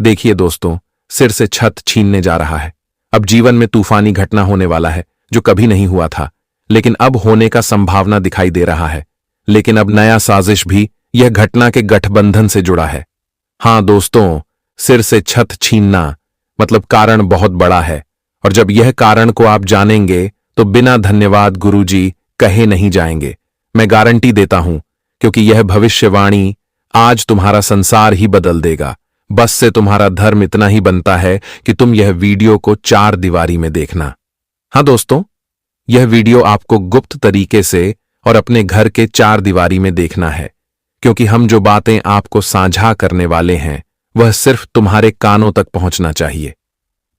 देखिए दोस्तों, सिर से छत छीनने जा रहा है। अब जीवन में तूफानी घटना होने वाला है जो कभी नहीं हुआ था, लेकिन अब होने का संभावना दिखाई दे रहा है। लेकिन अब नया साजिश भी यह घटना के गठबंधन से जुड़ा है। हां दोस्तों, सिर से छत छीनना मतलब कारण बहुत बड़ा है, और जब यह कारण को आप जानेंगे तो बिना धन्यवाद गुरुजी कहे नहीं जाएंगे। मैं गारंटी देता हूं, क्योंकि यह भविष्यवाणी आज तुम्हारा संसार ही बदल देगा। बस से तुम्हारा धर्म इतना ही बनता है कि तुम यह वीडियो को 4 दीवारी में देखना। हां दोस्तों, यह वीडियो आपको गुप्त तरीके से और अपने घर के 4 दीवारी में देखना है, क्योंकि हम जो बातें आपको साझा करने वाले हैं वह सिर्फ तुम्हारे कानों तक पहुंचना चाहिए।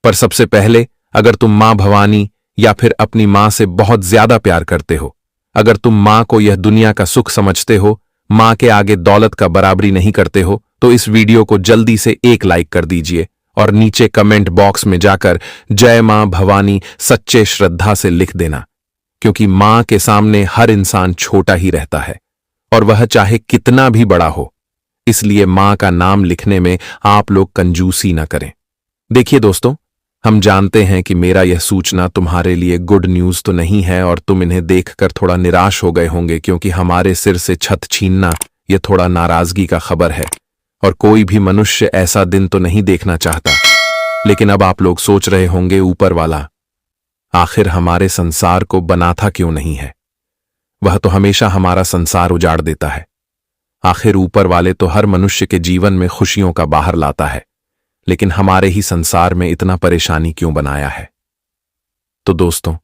पर सबसे पहले, अगर तुम मां भवानी या फिर अपनी मां से बहुत ज्यादा प्यार करते हो, अगर तुम मां को यह दुनिया का सुख समझते हो, मां के आगे दौलत का बराबरी नहीं करते हो, तो इस वीडियो को जल्दी से एक लाइक कर दीजिए और नीचे कमेंट बॉक्स में जाकर जय मां भवानी सच्चे श्रद्धा से लिख देना, क्योंकि मां के सामने हर इंसान छोटा ही रहता है, और वह चाहे कितना भी बड़ा हो। इसलिए मां का नाम लिखने में आप लोग कंजूसी न करें। देखिए दोस्तों, हम जानते हैं कि मेरा यह सूचना तुम्हारे लिए गुड न्यूज तो नहीं है, और तुम इन्हें देखकर थोड़ा निराश हो गए होंगे, क्योंकि हमारे सिर से छत छीनना यह थोड़ा नाराजगी का खबर है, और कोई भी मनुष्य ऐसा दिन तो नहीं देखना चाहता। लेकिन अब आप लोग सोच रहे होंगे, ऊपर वाला आखिर हमारे संसार को बनाता क्यों नहीं है? वह तो हमेशा हमारा संसार उजाड़ देता है। आखिर ऊपर वाले तो हर मनुष्य के जीवन में खुशियों का बाहर लाता है, लेकिन हमारे ही संसार में इतना परेशानी क्यों बनाया है? तो दोस्तों,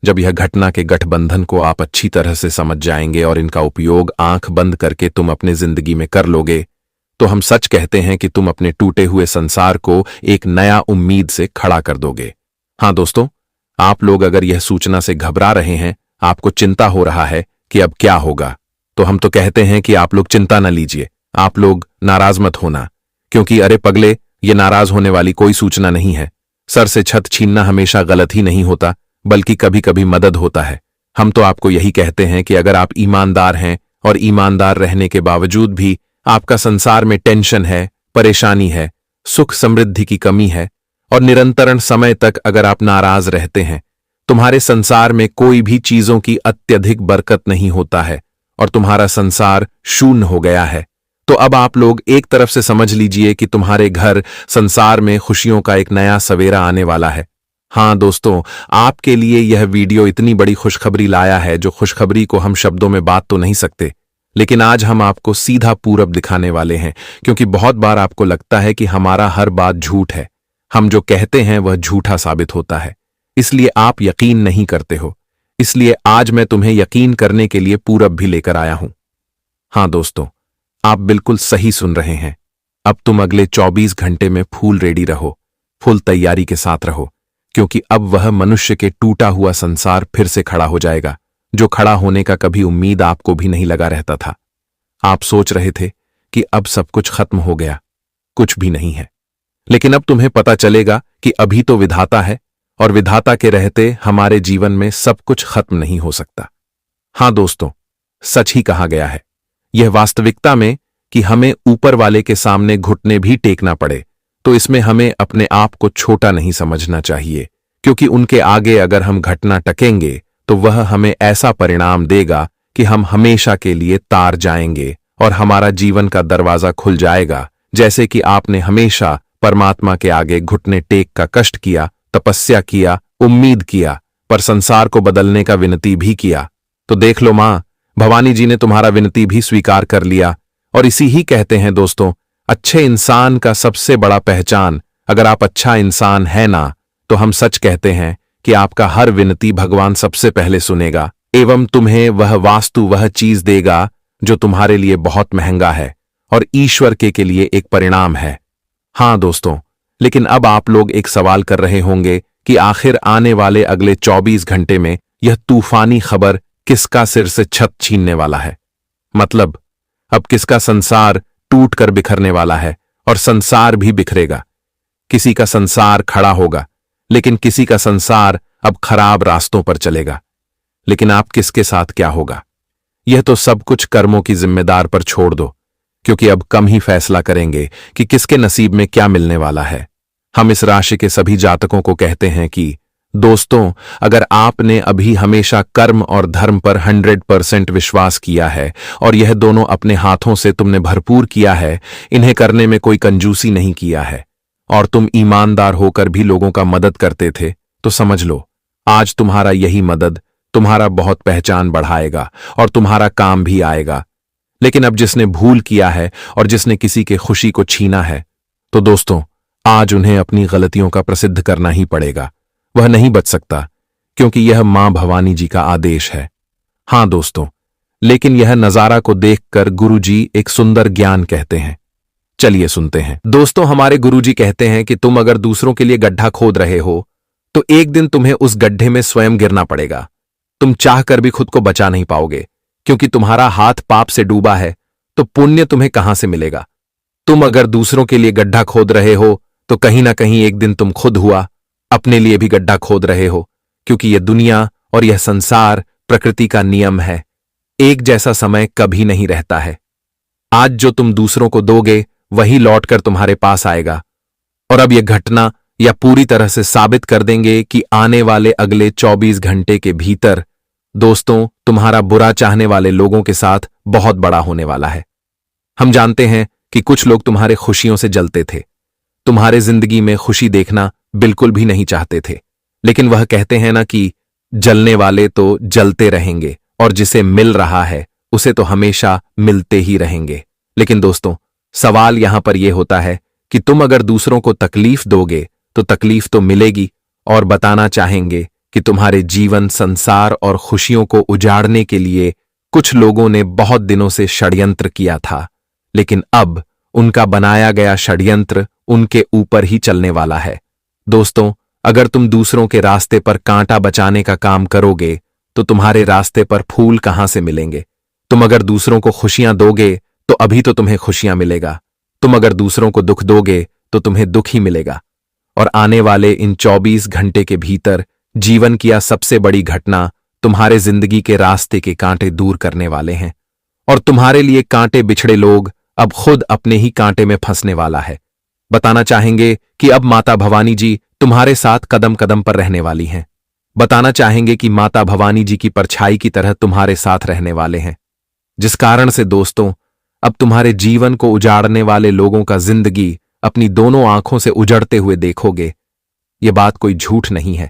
जब यह घटना के गठबंधन को आप अच्छी तरह से समझ जाएंगे और इनका उपयोग आंख बंद करके तुम अपने जिंदगी में कर लोगे, तो हम सच कहते हैं कि तुम अपने टूटे हुए संसार को एक नया उम्मीद से खड़ा कर दोगे। हां दोस्तों, आप लोग अगर यह सूचना से घबरा रहे हैं, आपको चिंता हो रहा है कि अब क्या होगा, तो हम तो कहते हैं कि आप लोग चिंता न लीजिए, आप लोग नाराज मत होना, क्योंकि अरे पगले, ये नाराज होने वाली कोई सूचना नहीं है। सर से छत छीनना हमेशा गलत ही नहीं होता, बल्कि कभी कभी मदद होता है। हम तो आपको यही कहते हैं कि अगर आप ईमानदार हैं और ईमानदार रहने के बावजूद भी आपका संसार में टेंशन है, परेशानी है, सुख समृद्धि की कमी है, और निरंतरण समय तक अगर आप नाराज रहते हैं, तुम्हारे संसार में कोई भी चीजों की अत्यधिक बरकत नहीं होता है और तुम्हारा संसार शून्य हो गया है, तो अब आप लोग एक तरफ से समझ लीजिए कि तुम्हारे घर संसार में खुशियों का एक नया सवेरा आने वाला है। हां दोस्तों, आपके लिए यह वीडियो इतनी बड़ी खुशखबरी लाया है, जो खुशखबरी को हम शब्दों में बात तो नहीं सकते, लेकिन आज हम आपको सीधा पूरब दिखाने वाले हैं, क्योंकि बहुत बार आपको लगता है कि हमारा हर बात झूठ है, हम जो कहते हैं वह झूठा साबित होता है, इसलिए आप यकीन नहीं करते हो। इसलिए आज मैं तुम्हें यकीन करने के लिए पूरब भी लेकर आया हूं। हां दोस्तों, आप बिल्कुल सही सुन रहे हैं। अब तुम अगले 24 घंटे में फुल रेडी रहो, फुल तैयारी के साथ रहो, क्योंकि अब वह मनुष्य के टूटा हुआ संसार फिर से खड़ा हो जाएगा, जो खड़ा होने का कभी उम्मीद आपको भी नहीं लगा रहता था। आप सोच रहे थे कि अब सब कुछ खत्म हो गया, कुछ भी नहीं है, लेकिन अब तुम्हें पता चलेगा कि अभी तो विधाता है, और विधाता के रहते हमारे जीवन में सब कुछ खत्म नहीं हो सकता। हां दोस्तों, सच ही कहा गया है। यह वास्तविकता में कि हमें ऊपर वाले के सामने घुटने भी टेकना पड़े, तो इसमें हमें अपने आप को छोटा नहीं समझना चाहिए, क्योंकि उनके आगे अगर हम घटना टकेंगे तो वह हमें ऐसा परिणाम देगा कि हम हमेशा के लिए तार जाएंगे और हमारा जीवन का दरवाजा खुल जाएगा। जैसे कि आपने हमेशा परमात्मा के आगे घुटने टेक का कष्ट किया, तपस्या किया, उम्मीद किया, पर संसार को बदलने का विनती भी किया, तो देख लो मां भवानी जी ने तुम्हारा विनती भी स्वीकार कर लिया। और इसी ही कहते हैं दोस्तों, अच्छे इंसान का सबसे बड़ा पहचान, अगर आप अच्छा इंसान है ना, तो हम सच कहते हैं कि आपका हर विनती भगवान सबसे पहले सुनेगा, एवं तुम्हें वह चीज देगा जो तुम्हारे लिए बहुत महंगा है और ईश्वर के लिए एक परिणाम है। हां दोस्तों, लेकिन अब आप लोग एक सवाल कर रहे होंगे कि आखिर आने वाले अगले 24 घंटे में यह तूफानी खबर किसका सिर से छत छीनने वाला है? मतलब अब किसका संसार टूट कर बिखरने वाला है, और संसार भी बिखरेगा। किसी का संसार खड़ा होगा, लेकिन किसी का संसार अब खराब रास्तों पर चलेगा। लेकिन आप किसके साथ क्या होगा, यह तो सब कुछ कर्मों की जिम्मेदार पर छोड़ दो, क्योंकि अब कम ही फैसला करेंगे कि किसके नसीब में क्या मिलने वाला है। हम इस राशि के सभी जातकों को कहते हैं कि दोस्तों, अगर आपने अभी हमेशा कर्म और धर्म पर 100% विश्वास किया है और यह दोनों अपने हाथों से तुमने भरपूर किया है, इन्हें करने में कोई कंजूसी नहीं किया है और तुम ईमानदार होकर भी लोगों का मदद करते थे, तो समझ लो आज तुम्हारा यही मदद तुम्हारा बहुत पहचान बढ़ाएगा और तुम्हारा काम भी आएगा। लेकिन अब जिसने भूल किया है और जिसने किसी के खुशी को छीना है, तो दोस्तों आज उन्हें अपनी गलतियों का प्रसिद्ध करना ही पड़ेगा। वह नहीं बच सकता, क्योंकि यह मां भवानी जी का आदेश है। हां दोस्तों, लेकिन यह नजारा को देखकर गुरुजी एक सुंदर ज्ञान कहते हैं। चलिए सुनते हैं। दोस्तों, हमारे गुरुजी कहते हैं कि तुम अगर दूसरों के लिए गड्ढा खोद रहे हो तो एक दिन तुम्हें उस गड्ढे में स्वयं गिरना पड़ेगा। तुम चाहकर भी खुद को बचा नहीं पाओगे, क्योंकि तुम्हारा हाथ पाप से डूबा है, तो पुण्य तुम्हें कहां से मिलेगा। तुम अगर दूसरों के लिए गड्ढा खोद रहे हो तो कहीं ना कहीं एक दिन तुम खुद हुआ अपने लिए भी गड्ढा खोद रहे हो, क्योंकि यह दुनिया और यह संसार प्रकृति का नियम है। एक जैसा समय कभी नहीं रहता है। आज जो तुम दूसरों को दोगे वही लौटकर तुम्हारे पास आएगा। और अब यह घटना या पूरी तरह से साबित कर देंगे कि आने वाले अगले 24 घंटे के भीतर दोस्तों तुम्हारा बुरा चाहने वाले लोगों के साथ बहुत बड़ा होने वाला है। हम जानते हैं कि कुछ लोग तुम्हारे खुशियों से जलते थे, तुम्हारे जिंदगी में खुशी देखना बिल्कुल भी नहीं चाहते थे, लेकिन वह कहते हैं ना कि जलने वाले तो जलते रहेंगे और जिसे मिल रहा है उसे तो हमेशा मिलते ही रहेंगे। लेकिन दोस्तों, सवाल यहां पर यह होता है कि तुम अगर दूसरों को तकलीफ दोगे तो तकलीफ तो मिलेगी, और बताना चाहेंगे कि तुम्हारे जीवन, संसार और खुशियों को उजाड़ने के लिए कुछ लोगों ने बहुत दिनों से षड्यंत्र किया था, लेकिन अब उनका बनाया गया षड्यंत्र उनके ऊपर ही चलने वाला है। दोस्तों, अगर तुम दूसरों के रास्ते पर कांटा बचाने का काम करोगे तो तुम्हारे रास्ते पर फूल कहां से मिलेंगे। तुम अगर दूसरों को खुशियां दोगे तो अभी तो तुम्हें खुशियां मिलेगा, तुम अगर दूसरों को दुख दोगे तो तुम्हें दुख ही मिलेगा। और आने वाले इन 24 घंटे के भीतर जीवन की यह सबसे बड़ी घटना तुम्हारे जिंदगी के रास्ते के कांटे दूर करने वाले हैं, और तुम्हारे लिए कांटे बिछड़े लोग अब खुद अपने ही कांटे में फंसने वाला है। बताना चाहेंगे कि अब माता भवानी जी तुम्हारे साथ कदम कदम पर रहने वाली हैं। बताना चाहेंगे कि माता भवानी जी की परछाई की तरह तुम्हारे साथ रहने वाले हैं, जिस कारण से दोस्तों अब तुम्हारे जीवन को उजाड़ने वाले लोगों का जिंदगी अपनी दोनों आंखों से उजड़ते हुए देखोगे। यह बात कोई झूठ नहीं है,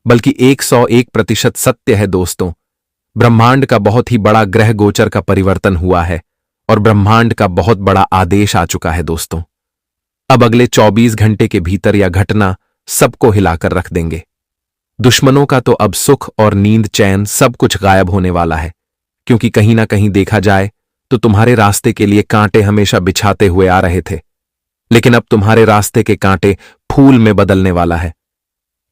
बल्कि 101% सत्य है दोस्तों। ब्रह्मांड का बहुत ही बड़ा ग्रह गोचर का परिवर्तन हुआ है और ब्रह्मांड का बहुत बड़ा आदेश आ चुका है दोस्तों। अब अगले 24 घंटे के भीतर यह घटना सबको हिलाकर रख देंगे। दुश्मनों का तो अब सुख और नींद, चैन सब कुछ गायब होने वाला है, क्योंकि कहीं ना कहीं देखा जाए तो तुम्हारे रास्ते के लिए कांटे हमेशा बिछाते हुए आ रहे थे, लेकिन अब तुम्हारे रास्ते के कांटे फूल में बदलने वाला है,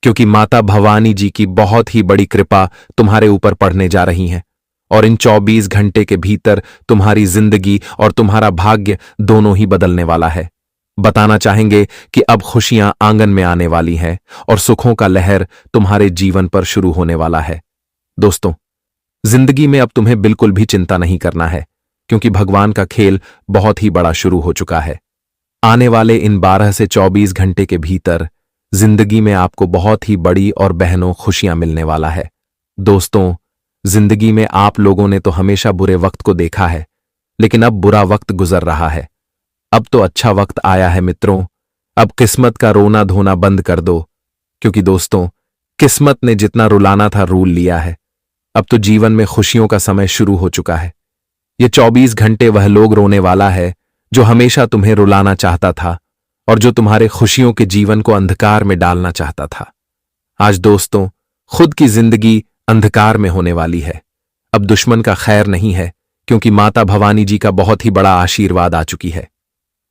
क्योंकि माता भवानी जी की बहुत ही बड़ी कृपा तुम्हारे ऊपर पड़ने जा रही है। और इन 24 घंटे के भीतर तुम्हारी जिंदगी और तुम्हारा भाग्य दोनों ही बदलने वाला है। बताना चाहेंगे कि अब खुशियां आंगन में आने वाली हैं और सुखों का लहर तुम्हारे जीवन पर शुरू होने वाला है। दोस्तों, जिंदगी में अब तुम्हें बिल्कुल भी चिंता नहीं करना है, क्योंकि भगवान का खेल बहुत ही बड़ा शुरू हो चुका है। आने वाले इन 12 से 24 घंटे के भीतर जिंदगी में आपको बहुत ही बड़ी और बहनों खुशियां मिलने वाला है। दोस्तों, जिंदगी में आप लोगों ने तो हमेशा बुरे वक्त को देखा है, लेकिन अब बुरा वक्त गुजर रहा है। अब तो अच्छा वक्त आया है मित्रों। अब किस्मत का रोना धोना बंद कर दो, क्योंकि दोस्तों किस्मत ने जितना रुलाना था रूल लिया है। अब तो जीवन में खुशियों का समय शुरू हो चुका है। ये 24 घंटे वह लोग रोने वाला है जो हमेशा तुम्हें रुलाना चाहता था और जो तुम्हारे खुशियों के जीवन को अंधकार में डालना चाहता था। आज दोस्तों खुद की जिंदगी अंधकार में होने वाली है। अब दुश्मन का खैर नहीं है, क्योंकि माता भवानी जी का बहुत ही बड़ा आशीर्वाद आ चुकी है।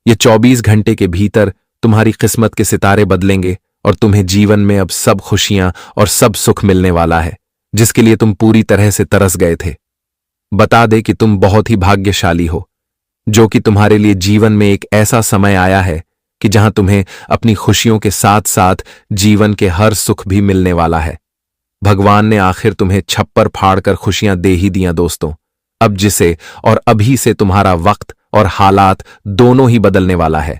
ये 24 घंटे के भीतर तुम्हारी किस्मत के सितारे बदलेंगे और तुम्हें जीवन में अब सब खुशियां और सब सुख मिलने वाला है, जिसके लिए तुम पूरी तरह से तरस गए थे। बता दे कि तुम बहुत ही भाग्यशाली हो, जो कि तुम्हारे लिए जीवन में एक ऐसा समय आया है कि जहां तुम्हें अपनी खुशियों के साथ साथ जीवन के हर सुख भी मिलने वाला है। भगवान ने आखिर तुम्हें छप्पर फाड़कर खुशियां दे ही दियां दोस्तों। अब जिसे और अभी से तुम्हारा वक्त और हालात दोनों ही बदलने वाला है।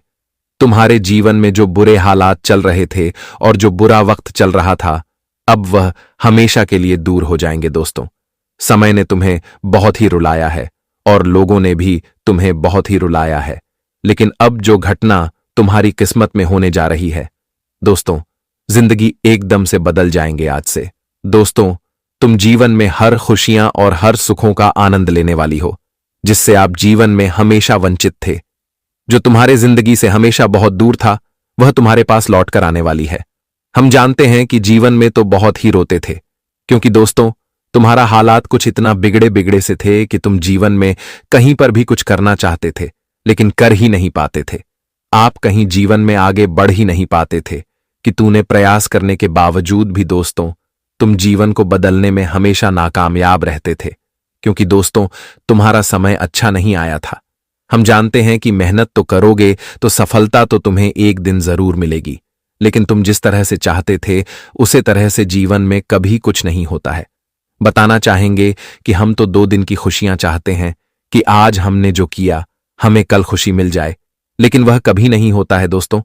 तुम्हारे जीवन में जो बुरे हालात चल रहे थे और जो बुरा वक्त चल रहा था, अब वह हमेशा के लिए दूर हो जाएंगे दोस्तों। समय ने तुम्हें बहुत ही रुलाया है और लोगों ने भी तुम्हें बहुत ही रुलाया है, लेकिन अब जो घटना तुम्हारी किस्मत में होने जा रही है दोस्तों, जिंदगी एकदम से बदल जाएंगे आज से। दोस्तों, तुम जीवन में हर खुशियां और हर सुखों का आनंद लेने वाली हो, जिससे आप जीवन में हमेशा वंचित थे। जो तुम्हारे जिंदगी से हमेशा बहुत दूर था, वह तुम्हारे पास लौट कर आने वाली है। हम जानते हैं कि जीवन में तो बहुत ही रोते थे, क्योंकि दोस्तों तुम्हारा हालात कुछ इतना बिगड़े बिगड़े से थे कि तुम जीवन में कहीं पर भी कुछ करना चाहते थे, लेकिन कर ही नहीं पाते थे। आप कहीं जीवन में आगे बढ़ ही नहीं पाते थे कि तूने प्रयास करने के बावजूद भी दोस्तों तुम जीवन को बदलने में हमेशा नाकामयाब रहते थे, क्योंकि दोस्तों तुम्हारा समय अच्छा नहीं आया था। हम जानते हैं कि मेहनत तो करोगे तो सफलता तो तुम्हें एक दिन जरूर मिलेगी, लेकिन तुम जिस तरह से चाहते थे उसे तरह से जीवन में कभी कुछ नहीं होता है। बताना चाहेंगे कि हम तो 2 दिन की खुशियां चाहते हैं कि आज हमने जो किया हमें कल खुशी मिल जाए, लेकिन वह कभी नहीं होता है दोस्तों।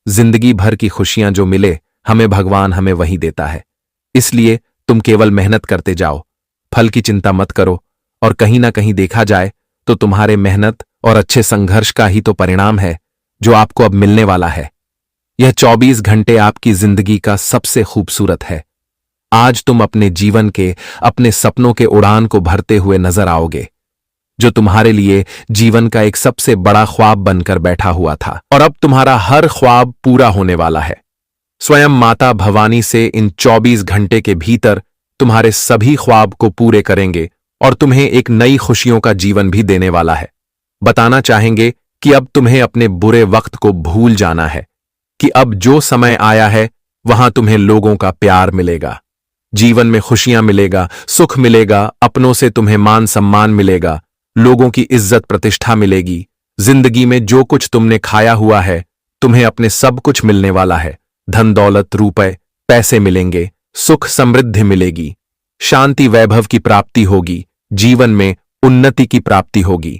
जिंदगी भर की खुशियां जो मिले हमें भगवान हमें वही देता है। इसलिए तुम केवल मेहनत करते जाओ, फल की चिंता मत करो, और कहीं ना कहीं देखा जाए तो तुम्हारे मेहनत और अच्छे संघर्ष का ही तो परिणाम है जो आपको अब मिलने वाला है। यह 24 घंटे आपकी जिंदगी का सबसे खूबसूरत है। आज तुम अपने जीवन के, अपने सपनों के उड़ान को भरते हुए नजर आओगे, जो तुम्हारे लिए जीवन का एक सबसे बड़ा ख्वाब बनकर बैठा हुआ था, और अब तुम्हारा हर ख्वाब पूरा होने वाला है। स्वयं माता भवानी से इन 24 घंटे के भीतर तुम्हारे सभी ख्वाब को पूरे करेंगे और तुम्हें एक नई खुशियों का जीवन भी देने वाला है। बताना चाहेंगे कि अब तुम्हें अपने बुरे वक्त को भूल जाना है, कि अब जो समय आया है वहां तुम्हें लोगों का प्यार मिलेगा, जीवन में खुशियां मिलेगा, सुख मिलेगा, अपनों से तुम्हें मान सम्मान मिलेगा, लोगों की इज्जत प्रतिष्ठा मिलेगी। जिंदगी में जो कुछ तुमने खाया हुआ है तुम्हें अपने सब कुछ मिलने वाला है। धन दौलत, रुपए, पैसे मिलेंगे, सुख समृद्धि मिलेगी, शांति वैभव की प्राप्ति होगी, जीवन में उन्नति की प्राप्ति होगी।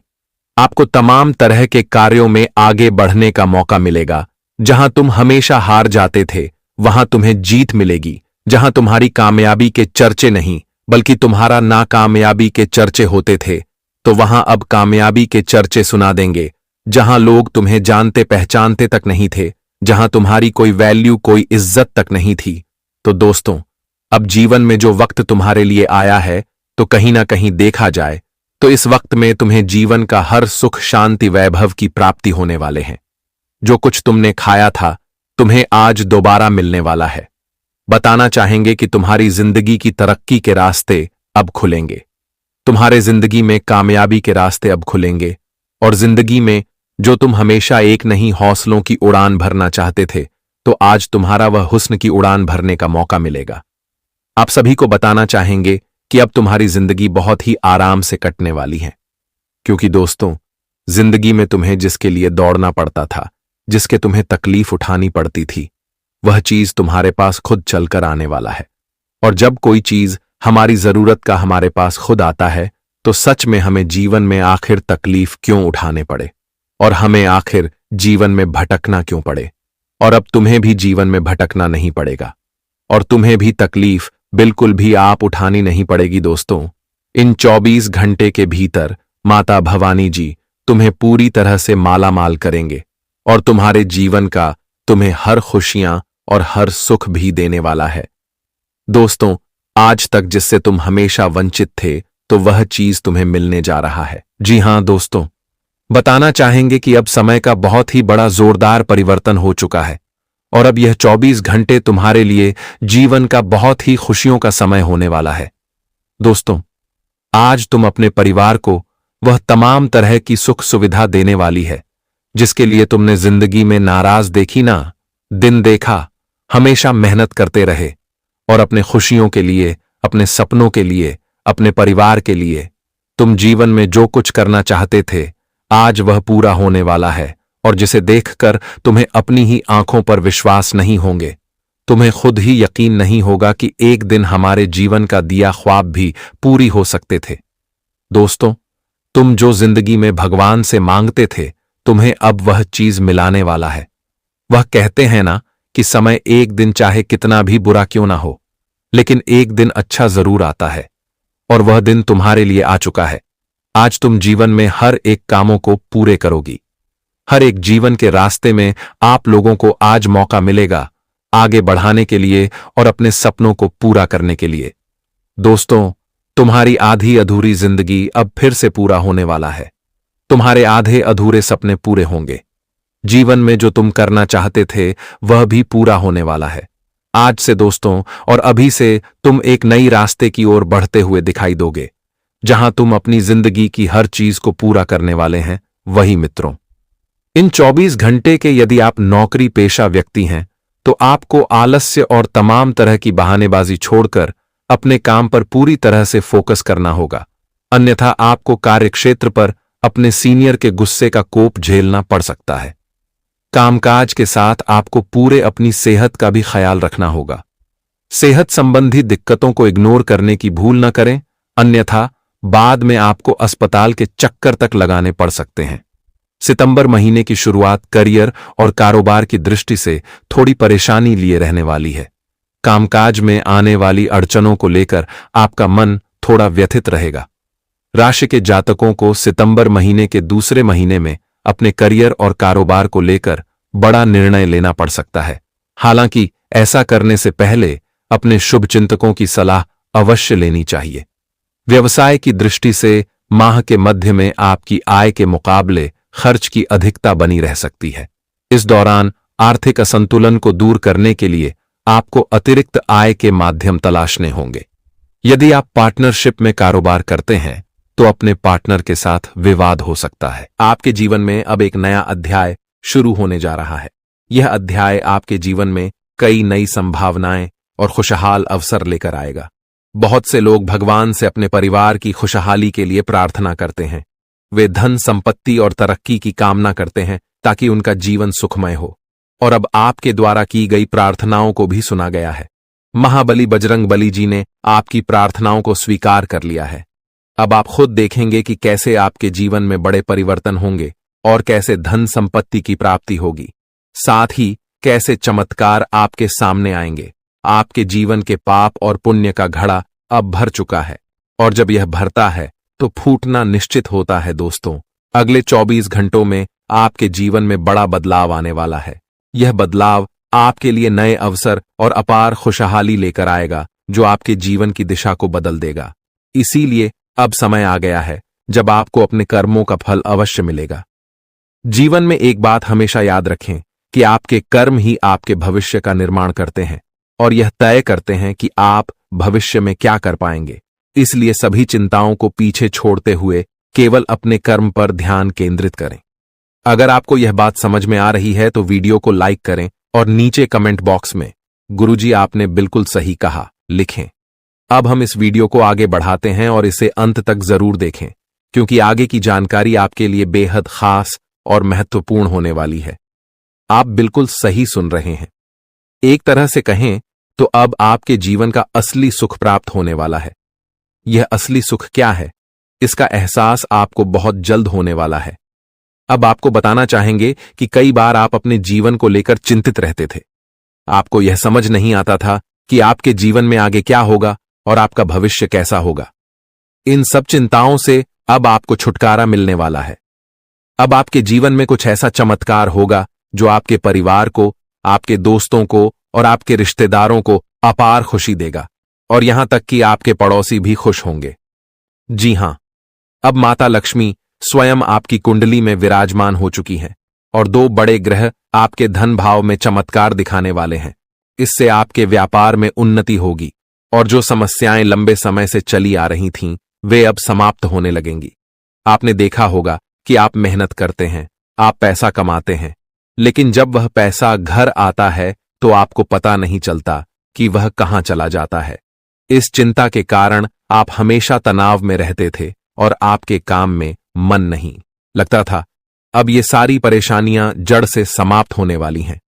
आपको तमाम तरह के कार्यों में आगे बढ़ने का मौका मिलेगा। जहां तुम हमेशा हार जाते थे वहां तुम्हें जीत मिलेगी। जहां तुम्हारी कामयाबी के चर्चे नहीं बल्कि तुम्हारा नाकामयाबी के चर्चे होते थे, तो वहां अब कामयाबी के चर्चे सुना देंगे। जहां लोग तुम्हें जानते पहचानते तक नहीं थे, जहां तुम्हारी कोई वैल्यू, कोई इज्जत तक नहीं थी, तो दोस्तों अब जीवन में जो वक्त तुम्हारे लिए आया है, तो कहीं ना कहीं देखा जाए तो इस वक्त में तुम्हें जीवन का हर सुख, शांति, वैभव की प्राप्ति होने वाले हैं। जो कुछ तुमने खाया था तुम्हें आज दोबारा मिलने वाला है। बताना चाहेंगे कि तुम्हारी जिंदगी की तरक्की के रास्ते अब खुलेंगे, तुम्हारे जिंदगी में कामयाबी के रास्ते अब खुलेंगे, और जिंदगी में जो तुम हमेशा एक नहीं हौसलों की उड़ान भरना चाहते थे, तो आज तुम्हारा वह हुस्न की उड़ान भरने का मौका मिलेगा। आप सभी को बताना चाहेंगे कि अब तुम्हारी जिंदगी बहुत ही आराम से कटने वाली है, क्योंकि दोस्तों जिंदगी में तुम्हें जिसके लिए दौड़ना पड़ता था, जिसके तुम्हें तकलीफ उठानी पड़ती थी, वह चीज तुम्हारे पास खुद चलकर आने वाला है। और जब कोई चीज हमारी जरूरत का हमारे पास खुद आता है, तो सच में हमें जीवन में आखिर तकलीफ क्यों उठाने पड़े, और हमें आखिर जीवन में भटकना क्यों पड़े। और अब तुम्हें भी जीवन में भटकना नहीं पड़ेगा, और तुम्हें भी तकलीफ बिल्कुल भी आप उठानी नहीं पड़ेगी दोस्तों। इन 24 घंटे के भीतर माता भवानी जी तुम्हें पूरी तरह से माला माल करेंगे, और तुम्हारे जीवन का तुम्हें हर खुशियां और हर सुख भी देने वाला है। दोस्तों आज तक जिससे तुम हमेशा वंचित थे, तो वह चीज तुम्हें मिलने जा रहा है। जी हां दोस्तों, बताना चाहेंगे कि अब समय का बहुत ही बड़ा जोरदार परिवर्तन हो चुका है, और अब यह 24 घंटे तुम्हारे लिए जीवन का बहुत ही खुशियों का समय होने वाला है। दोस्तों आज तुम अपने परिवार को वह तमाम तरह की सुख सुविधा देने वाली है जिसके लिए तुमने जिंदगी में नाराज देखी ना, दिन देखा, हमेशा मेहनत करते रहे, और अपने खुशियों के लिए, अपने सपनों के लिए, अपने परिवार के लिए तुम जीवन में जो कुछ करना चाहते थे, आज वह पूरा होने वाला है। और जिसे देखकर तुम्हें अपनी ही आंखों पर विश्वास नहीं होंगे, तुम्हें खुद ही यकीन नहीं होगा कि एक दिन हमारे जीवन का दिया ख्वाब भी पूरी हो सकते थे। दोस्तों तुम जो जिंदगी में भगवान से मांगते थे, तुम्हें अब वह चीज मिलाने वाला है। वह कहते हैं ना कि समय एक दिन चाहे कितना भी बुरा क्यों ना हो, लेकिन एक दिन अच्छा जरूर आता है, और वह दिन तुम्हारे लिए आ चुका है। आज तुम जीवन में हर एक कामों को पूरे करोगी। हर एक जीवन के रास्ते में आप लोगों को आज मौका मिलेगा आगे बढ़ाने के लिए और अपने सपनों को पूरा करने के लिए। दोस्तों, तुम्हारी आधी अधूरी जिंदगी अब फिर से पूरा होने वाला है। तुम्हारे आधे अधूरे सपने पूरे होंगे। जीवन में जो तुम करना चाहते थे वह भी पूरा होने वाला है। आज से दोस्तों, और अभी से तुम एक नई रास्ते की ओर बढ़ते हुए दिखाई दोगे, जहां तुम अपनी जिंदगी की हर चीज को पूरा करने वाले हैं। वही मित्रों, इन 24 घंटे के यदि आप नौकरी पेशा व्यक्ति हैं तो आपको आलस्य और तमाम तरह की बहानेबाजी छोड़कर अपने काम पर पूरी तरह से फोकस करना होगा। अन्यथा आपको कार्यक्षेत्र पर अपने सीनियर के गुस्से का कोप झेलना पड़ सकता है। कामकाज के साथ आपको पूरे अपनी सेहत का भी ख्याल रखना होगा। सेहत संबंधी दिक्कतों को इग्नोर करने की भूल न करें, अन्यथा बाद में आपको अस्पताल के चक्कर तक लगाने पड़ सकते हैं। सितंबर महीने की शुरुआत करियर और कारोबार की दृष्टि से थोड़ी परेशानी लिए रहने वाली है। कामकाज में आने वाली अड़चनों को लेकर आपका मन थोड़ा व्यथित रहेगा। राशि के जातकों को सितंबर महीने के दूसरे महीने में अपने करियर और कारोबार को लेकर बड़ा निर्णय लेना पड़ सकता है। हालांकि ऐसा करने से पहले अपने शुभचिंतकों की सलाह अवश्य लेनी चाहिए। व्यवसाय की दृष्टि से माह के मध्य में आपकी आय के मुकाबले खर्च की अधिकता बनी रह सकती है। इस दौरान आर्थिक असंतुलन को दूर करने के लिए आपको अतिरिक्त आय के माध्यम तलाशने होंगे। यदि आप पार्टनरशिप में कारोबार करते हैं तो अपने पार्टनर के साथ विवाद हो सकता है। आपके जीवन में अब एक नया अध्याय शुरू होने जा रहा है। यह अध्याय आपके जीवन में कई नई संभावनाएं और खुशहाल अवसर लेकर आएगा। बहुत से लोग भगवान से अपने परिवार की खुशहाली के लिए प्रार्थना करते हैं। वे धन संपत्ति और तरक्की की कामना करते हैं ताकि उनका जीवन सुखमय हो, और अब आपके द्वारा की गई प्रार्थनाओं को भी सुना गया है। महाबली बजरंग बली जी ने आपकी प्रार्थनाओं को स्वीकार कर लिया है। अब आप खुद देखेंगे कि कैसे आपके जीवन में बड़े परिवर्तन होंगे और कैसे धन संपत्ति की प्राप्ति होगी। साथ ही कैसे चमत्कार आपके सामने आएंगे। आपके जीवन के पाप और पुण्य का घड़ा अब भर चुका है, और जब यह भरता है तो फूटना निश्चित होता है। दोस्तों, अगले 24 घंटों में आपके जीवन में बड़ा बदलाव आने वाला है। यह बदलाव आपके लिए नए अवसर और अपार खुशहाली लेकर आएगा, जो आपके जीवन की दिशा को बदल देगा। इसीलिए अब समय आ गया है जब आपको अपने कर्मों का फल अवश्य मिलेगा। जीवन में एक बात हमेशा याद रखें कि आपके कर्म ही आपके भविष्य का निर्माण करते हैं और यह तय करते हैं कि आप भविष्य में क्या कर पाएंगे। इसलिए सभी चिंताओं को पीछे छोड़ते हुए केवल अपने कर्म पर ध्यान केंद्रित करें। अगर आपको यह बात समझ में आ रही है तो वीडियो को लाइक करें और नीचे कमेंट बॉक्स में गुरुजी आपने बिल्कुल सही कहा लिखें। अब हम इस वीडियो को आगे बढ़ाते हैं और इसे अंत तक जरूर देखें, क्योंकि आगे की जानकारी आपके लिए बेहद खास और महत्वपूर्ण होने वाली है। आप बिल्कुल सही सुन रहे हैं। एक तरह से कहें तो अब आपके जीवन का असली सुख प्राप्त होने वाला है। यह असली सुख क्या है, इसका एहसास आपको बहुत जल्द होने वाला है। अब आपको बताना चाहेंगे कि कई बार आप अपने जीवन को लेकर चिंतित रहते थे। आपको यह समझ नहीं आता था कि आपके जीवन में आगे क्या होगा और आपका भविष्य कैसा होगा। इन सब चिंताओं से अब आपको छुटकारा मिलने वाला है। अब आपके जीवन में कुछ ऐसा चमत्कार होगा जो आपके परिवार को, आपके दोस्तों को और आपके रिश्तेदारों को अपार खुशी देगा, और यहां तक कि आपके पड़ोसी भी खुश होंगे। जी हां, अब माता लक्ष्मी स्वयं आपकी कुंडली में विराजमान हो चुकी हैं और 2 बड़े ग्रह आपके धन भाव में चमत्कार दिखाने वाले हैं। इससे आपके व्यापार में उन्नति होगी और जो समस्याएं लंबे समय से चली आ रही थीं, वे अब समाप्त होने लगेंगी। आपने देखा होगा कि आप मेहनत करते हैं, आप पैसा कमाते हैं, लेकिन जब वह पैसा घर आता है तो आपको पता नहीं चलता कि वह कहां चला जाता है। इस चिंता के कारण आप हमेशा तनाव में रहते थे और आपके काम में मन नहीं लगता था। अब ये सारी परेशानियां जड़ से समाप्त होने वाली हैं।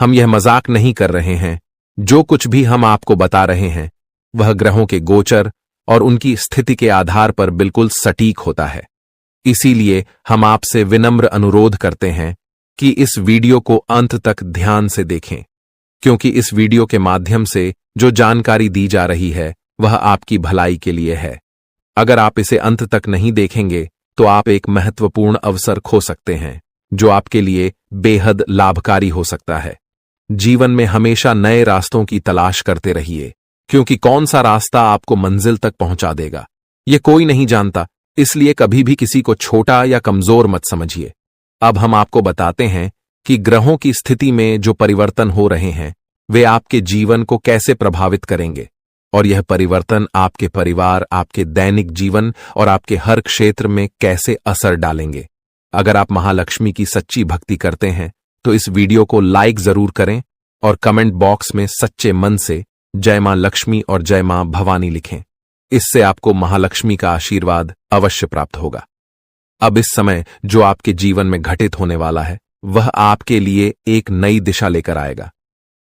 हम यह मजाक नहीं कर रहे हैं। जो कुछ भी हम आपको बता रहे हैं वह ग्रहों के गोचर और उनकी स्थिति के आधार पर बिल्कुल सटीक होता है। इसीलिए हम आपसे विनम्र अनुरोध करते हैं कि इस वीडियो को अंत तक ध्यान से देखें, क्योंकि इस वीडियो के माध्यम से जो जानकारी दी जा रही है वह आपकी भलाई के लिए है। अगर आप इसे अंत तक नहीं देखेंगे तो आप एक महत्वपूर्ण अवसर खो सकते हैं जो आपके लिए बेहद लाभकारी हो सकता है। जीवन में हमेशा नए रास्तों की तलाश करते रहिए, क्योंकि कौन सा रास्ता आपको मंजिल तक पहुंचा देगा ये कोई नहीं जानता, इसलिए कभी भी किसी को छोटा या कमजोर मत समझिए। अब हम आपको बताते हैं कि ग्रहों की स्थिति में जो परिवर्तन हो रहे हैं वे आपके जीवन को कैसे प्रभावित करेंगे, और यह परिवर्तन आपके परिवार, आपके दैनिक जीवन और आपके हर क्षेत्र में कैसे असर डालेंगे। अगर आप महालक्ष्मी की सच्ची भक्ति करते हैं तो इस वीडियो को लाइक जरूर करें और कमेंट बॉक्स में सच्चे मन से जय मां लक्ष्मी और जय मां भवानी लिखें। इससे आपको महालक्ष्मी का आशीर्वाद अवश्य प्राप्त होगा। अब इस समय जो आपके जीवन में घटित होने वाला है वह आपके लिए एक नई दिशा लेकर आएगा।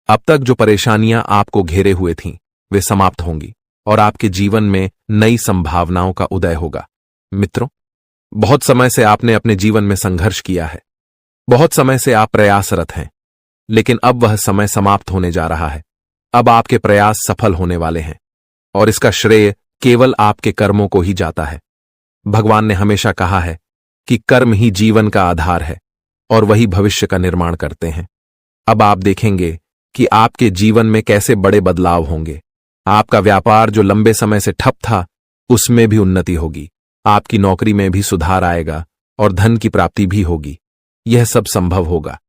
अब तक जो परेशानियां आपको घेरे हुए थीं वे समाप्त होंगी और आपके जीवन में नई संभावनाओं का उदय होगा। मित्रों, बहुत समय से आपने अपने जीवन में संघर्ष किया है, बहुत समय से आप प्रयासरत हैं, लेकिन अब वह समय समाप्त होने जा रहा है। अब आपके प्रयास सफल होने वाले हैं और इसका श्रेय केवल आपके कर्मों को ही जाता है। भगवान ने हमेशा कहा है कि कर्म ही जीवन का आधार है और वही भविष्य का निर्माण करते हैं। अब आप देखेंगे कि आपके जीवन में कैसे बड़े बदलाव होंगे। आपका व्यापार जो लंबे समय से ठप था उसमें भी उन्नति होगी, आपकी नौकरी में भी सुधार आएगा और धन की प्राप्ति भी होगी। यह सब संभव होगा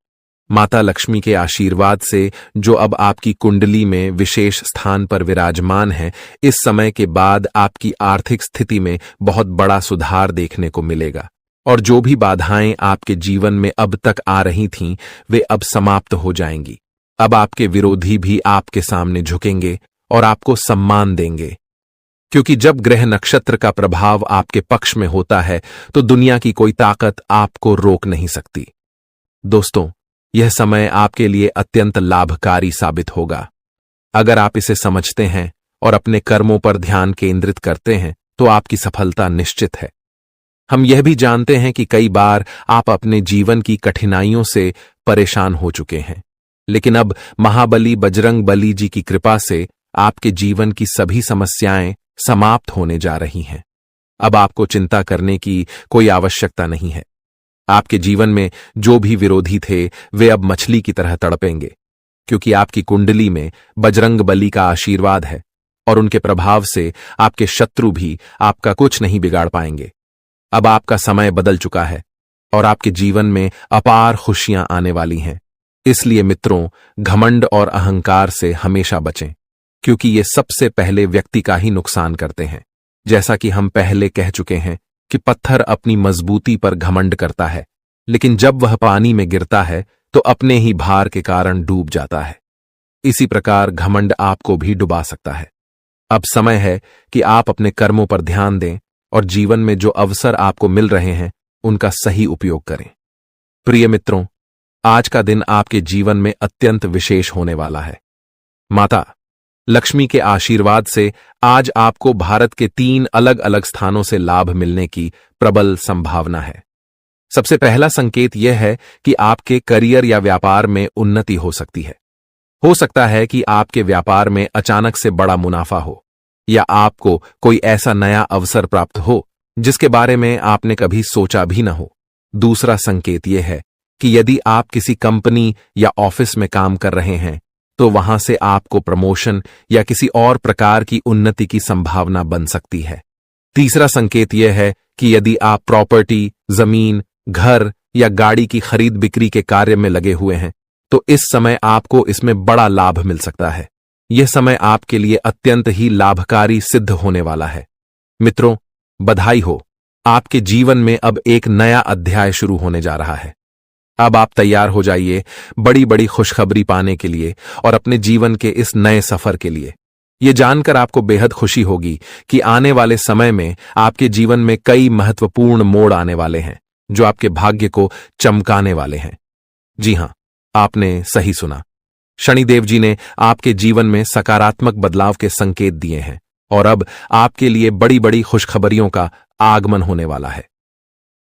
माता लक्ष्मी के आशीर्वाद से, जो अब आपकी कुंडली में विशेष स्थान पर विराजमान है। इस समय के बाद आपकी आर्थिक स्थिति में बहुत बड़ा सुधार देखने को मिलेगा और जो भी बाधाएं आपके जीवन में अब तक आ रही थीं वे अब समाप्त हो जाएंगी। अब आपके विरोधी भी आपके सामने झुकेंगे और आपको सम्मान देंगे, क्योंकि जब ग्रह नक्षत्र का प्रभाव आपके पक्ष में होता है तो दुनिया की कोई ताकत आपको रोक नहीं सकती। दोस्तों, यह समय आपके लिए अत्यंत लाभकारी साबित होगा। अगर आप इसे समझते हैं और अपने कर्मों पर ध्यान केंद्रित करते हैं तो आपकी सफलता निश्चित है। हम यह भी जानते हैं कि कई बार आप अपने जीवन की कठिनाइयों से परेशान हो चुके हैं, लेकिन अब महाबली बजरंग बली जी की कृपा से आपके जीवन की सभी समस्याएं समाप्त होने जा रही हैं। अब आपको चिंता करने की कोई आवश्यकता नहीं है। आपके जीवन में जो भी विरोधी थे वे अब मछली की तरह तड़पेंगे, क्योंकि आपकी कुंडली में बजरंग बली का आशीर्वाद है और उनके प्रभाव से आपके शत्रु भी आपका कुछ नहीं बिगाड़ पाएंगे। अब आपका समय बदल चुका है और आपके जीवन में अपार खुशियां आने वाली हैं। इसलिए मित्रों, घमंड और अहंकार से हमेशा बचें, क्योंकि ये सबसे पहले व्यक्ति का ही नुकसान करते हैं। जैसा कि हम पहले कह चुके हैं कि पत्थर अपनी मजबूती पर घमंड करता है, लेकिन जब वह पानी में गिरता है तो अपने ही भार के कारण डूब जाता है। इसी प्रकार घमंड आपको भी डुबा सकता है। अब समय है कि आप अपने कर्मों पर ध्यान दें और जीवन में जो अवसर आपको मिल रहे हैं उनका सही उपयोग करें। प्रिय मित्रों, आज का दिन आपके जीवन में अत्यंत विशेष होने वाला है। माता लक्ष्मी के आशीर्वाद से आज आपको भारत के 3 अलग अलग स्थानों से लाभ मिलने की प्रबल संभावना है। सबसे पहला संकेत यह है कि आपके करियर या व्यापार में उन्नति हो सकती है। हो सकता है कि आपके व्यापार में अचानक से बड़ा मुनाफा हो या आपको कोई ऐसा नया अवसर प्राप्त हो जिसके बारे में आपने कभी सोचा भी न हो। दूसरा संकेत यह है कि यदि आप किसी कंपनी या ऑफिस में काम कर रहे हैं तो वहां से आपको प्रमोशन या किसी और प्रकार की उन्नति की संभावना बन सकती है। तीसरा संकेत यह है कि यदि आप प्रॉपर्टी, जमीन, घर या गाड़ी की खरीद बिक्री के कार्य में लगे हुए हैं तो इस समय आपको इसमें बड़ा लाभ मिल सकता है। यह समय आपके लिए अत्यंत ही लाभकारी सिद्ध होने वाला है। मित्रों, बधाई हो, आपके जीवन में अब एक नया अध्याय शुरू होने जा रहा है। अब आप तैयार हो जाइए बड़ी बड़ी खुशखबरी पाने के लिए और अपने जीवन के इस नए सफर के लिए। ये जानकर आपको बेहद खुशी होगी कि आने वाले समय में आपके जीवन में कई महत्वपूर्ण मोड़ आने वाले हैं जो आपके भाग्य को चमकाने वाले हैं। जी हां, आपने सही सुना। शनिदेव जी ने आपके जीवन में सकारात्मक बदलाव के संकेत दिए हैं और अब आपके लिए बड़ी बड़ी खुशखबरियों का आगमन होने वाला है।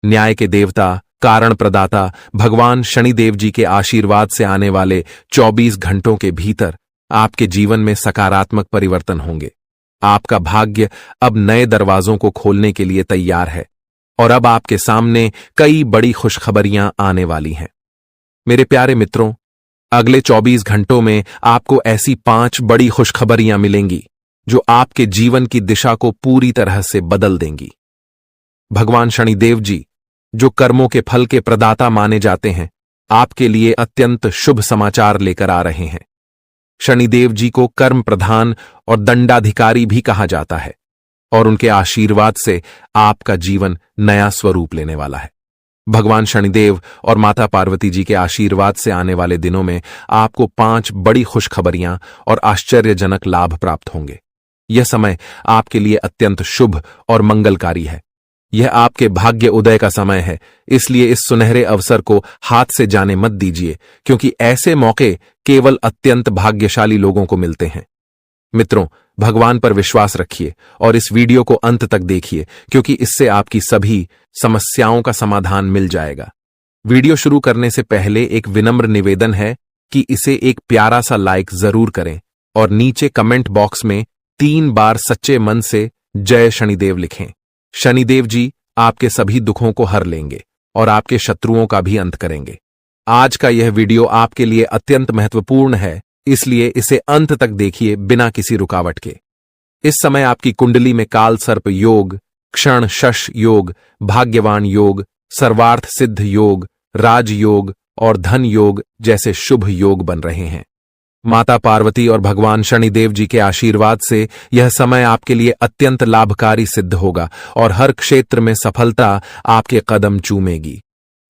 न्याय के देवता, कारण प्रदाता भगवान शनिदेव जी के आशीर्वाद से आने वाले 24 घंटों के भीतर आपके जीवन में सकारात्मक परिवर्तन होंगे। आपका भाग्य अब नए दरवाजों को खोलने के लिए तैयार है और अब आपके सामने कई बड़ी खुशखबरियां आने वाली हैं। मेरे प्यारे मित्रों, अगले 24 घंटों में आपको ऐसी 5 बड़ी खुशखबरियां मिलेंगी जो आपके जीवन की दिशा को पूरी तरह से बदल देंगी। भगवान शनिदेव जी, जो कर्मों के फल के प्रदाता माने जाते हैं, आपके लिए अत्यंत शुभ समाचार लेकर आ रहे हैं। शनिदेव जी को कर्म प्रधान और दंडाधिकारी भी कहा जाता है और उनके आशीर्वाद से आपका जीवन नया स्वरूप लेने वाला है। भगवान शनिदेव और माता पार्वती जी के आशीर्वाद से आने वाले दिनों में आपको 5 बड़ी खुशखबरियां और आश्चर्यजनक लाभ प्राप्त होंगे। यह समय आपके लिए अत्यंत शुभ और मंगलकारी है। यह आपके भाग्य उदय का समय है, इसलिए इस सुनहरे अवसर को हाथ से जाने मत दीजिए, क्योंकि ऐसे मौके केवल अत्यंत भाग्यशाली लोगों को मिलते हैं। मित्रों, भगवान पर विश्वास रखिए और इस वीडियो को अंत तक देखिए, क्योंकि इससे आपकी सभी समस्याओं का समाधान मिल जाएगा। वीडियो शुरू करने से पहले एक विनम्र निवेदन है कि इसे एक प्यारा सा लाइक जरूर करें और नीचे कमेंट बॉक्स में 3 बार सच्चे मन से जय शनिदेव लिखें। शनिदेव जी आपके सभी दुखों को हर लेंगे और आपके शत्रुओं का भी अंत करेंगे। आज का यह वीडियो आपके लिए अत्यंत महत्वपूर्ण है, इसलिए इसे अंत तक देखिए बिना किसी रुकावट के। इस समय आपकी कुंडली में काल सर्प योग, क्षण शश योग, भाग्यवान योग, सर्वार्थ सिद्ध योग, राज योग और धन योग जैसे शुभ योग बन रहे हैं। माता पार्वती और भगवान शनिदेव जी के आशीर्वाद से यह समय आपके लिए अत्यंत लाभकारी सिद्ध होगा और हर क्षेत्र में सफलता आपके कदम चूमेगी।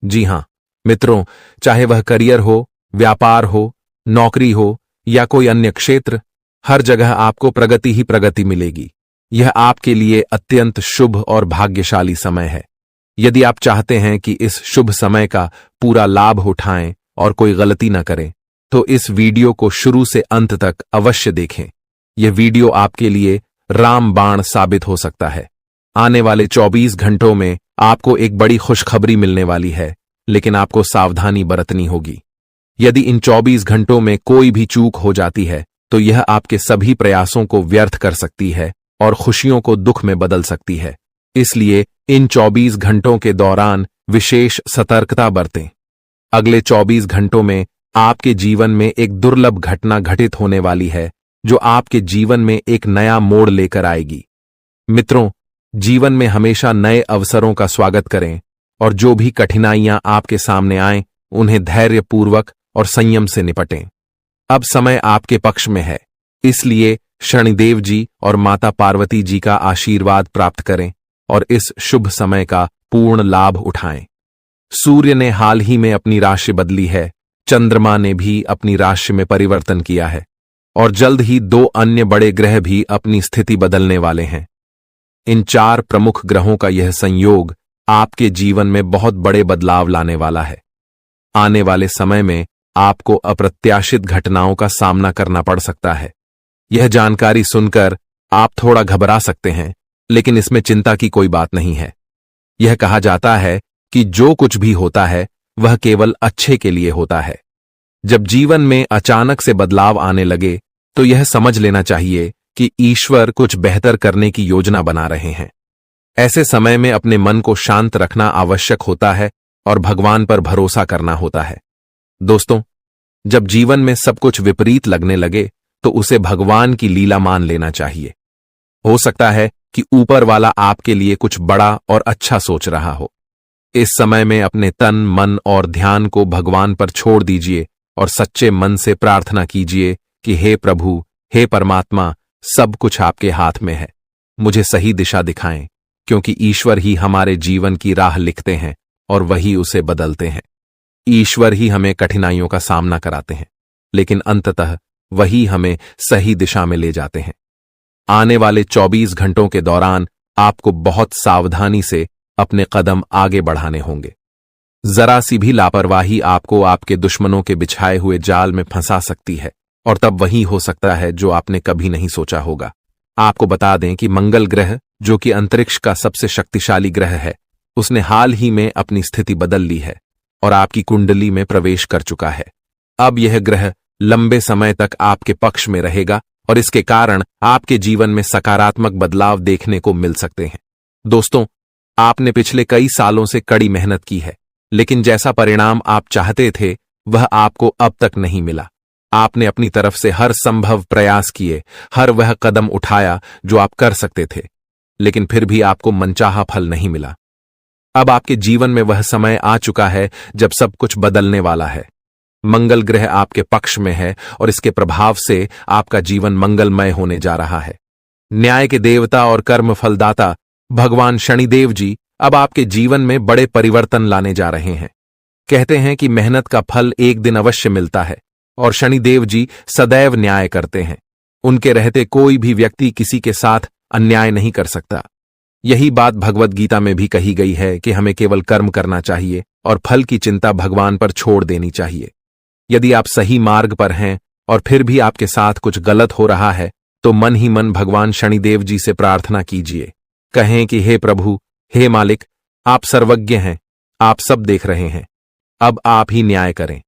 जी हां मित्रों, चाहे वह करियर हो, व्यापार हो, नौकरी हो या कोई अन्य क्षेत्र, हर जगह आपको प्रगति ही प्रगति मिलेगी। यह आपके लिए अत्यंत शुभ और भाग्यशाली समय है। यदि आप चाहते हैं कि इस शुभ समय का पूरा लाभ उठाएं और कोई गलती न करें, तो इस वीडियो को शुरू से अंत तक अवश्य देखें। यह वीडियो आपके लिए रामबाण साबित हो सकता है। आने वाले 24 घंटों में आपको एक बड़ी खुशखबरी मिलने वाली है, लेकिन आपको सावधानी बरतनी होगी। यदि इन 24 घंटों में कोई भी चूक हो जाती है, तो यह आपके सभी प्रयासों को व्यर्थ कर सकती है और खुशियों को दुख में बदल सकती है। इसलिए इन 24 घंटों के दौरान विशेष सतर्कता बरतें। अगले 24 घंटों में आपके जीवन में एक दुर्लभ घटना घटित होने वाली है, जो आपके जीवन में एक नया मोड़ लेकर आएगी। मित्रों, जीवन में हमेशा नए अवसरों का स्वागत करें और जो भी कठिनाइयां आपके सामने आएं, उन्हें धैर्यपूर्वक और संयम से निपटें। अब समय आपके पक्ष में है, इसलिए शनिदेव जी और माता पार्वती जी का आशीर्वाद प्राप्त करें और इस शुभ समय का पूर्ण लाभ उठाएं। सूर्य ने हाल ही में अपनी राशि बदली है, चंद्रमा ने भी अपनी राशि में परिवर्तन किया है और जल्द ही 2 अन्य बड़े ग्रह भी अपनी स्थिति बदलने वाले हैं। इन 4 प्रमुख ग्रहों का यह संयोग आपके जीवन में बहुत बड़े बदलाव लाने वाला है। आने वाले समय में आपको अप्रत्याशित घटनाओं का सामना करना पड़ सकता है। यह जानकारी सुनकर आप थोड़ा घबरा सकते हैं, लेकिन इसमें चिंता की कोई बात नहीं है। यह कहा जाता है कि जो कुछ भी होता है वह केवल अच्छे के लिए होता है। जब जीवन में अचानक से बदलाव आने लगे, तो यह समझ लेना चाहिए कि ईश्वर कुछ बेहतर करने की योजना बना रहे हैं। ऐसे समय में अपने मन को शांत रखना आवश्यक होता है और भगवान पर भरोसा करना होता है। दोस्तों, जब जीवन में सब कुछ विपरीत लगने लगे, तो उसे भगवान की लीला मान लेना चाहिए। हो सकता है कि ऊपर वाला आपके लिए कुछ बड़ा और अच्छा सोच रहा हो। इस समय में अपने तन, मन और ध्यान को भगवान पर छोड़ दीजिए और सच्चे मन से प्रार्थना कीजिए कि हे प्रभु, हे परमात्मा, सब कुछ आपके हाथ में है। मुझे सही दिशा दिखाएं, क्योंकि ईश्वर ही हमारे जीवन की राह लिखते हैं और वही उसे बदलते हैं। ईश्वर ही हमें कठिनाइयों का सामना कराते हैं, लेकिन अंततः वही हमें सही दिशा में ले जाते हैं। आने वाले 24 घंटों के दौरान आपको बहुत सावधानी से अपने कदम आगे बढ़ाने होंगे। जरा सी भी लापरवाही आपको आपके दुश्मनों के बिछाए हुए जाल में फंसा सकती है और तब वही हो सकता है जो आपने कभी नहीं सोचा होगा। आपको बता दें कि मंगल ग्रह, जो कि अंतरिक्ष का सबसे शक्तिशाली ग्रह है, उसने हाल ही में अपनी स्थिति बदल ली है और आपकी कुंडली में प्रवेश कर चुका है। अब यह ग्रह लंबे समय तक आपके पक्ष में रहेगा और इसके कारण आपके जीवन में सकारात्मक बदलाव देखने को मिल सकते हैं। दोस्तों, आपने पिछले कई सालों से कड़ी मेहनत की है, लेकिन जैसा परिणाम आप चाहते थे वह आपको अब तक नहीं मिला। आपने अपनी तरफ से हर संभव प्रयास किए, हर वह कदम उठाया जो आप कर सकते थे, लेकिन फिर भी आपको मनचाहा फल नहीं मिला। अब आपके जीवन में वह समय आ चुका है जब सब कुछ बदलने वाला है। मंगल ग्रह आपके पक्ष में है और इसके प्रभाव से आपका जीवन मंगलमय होने जा रहा है। न्याय के देवता और कर्म फलदाता भगवान शनिदेव जी अब आपके जीवन में बड़े परिवर्तन लाने जा रहे हैं। कहते हैं कि मेहनत का फल एक दिन अवश्य मिलता है और शनिदेव जी सदैव न्याय करते हैं। उनके रहते कोई भी व्यक्ति किसी के साथ अन्याय नहीं कर सकता। यही बात भगवत गीता में भी कही गई है कि हमें केवल कर्म करना चाहिए और फल की चिंता भगवान पर छोड़ देनी चाहिए। यदि आप सही मार्ग पर हैं और फिर भी आपके साथ कुछ गलत हो रहा है तो मन ही मन भगवान शनिदेव जी से प्रार्थना कीजिए। कहें कि हे प्रभु, हे मालिक, आप सर्वज्ञ हैं, आप सब देख रहे हैं, अब आप ही न्याय करें।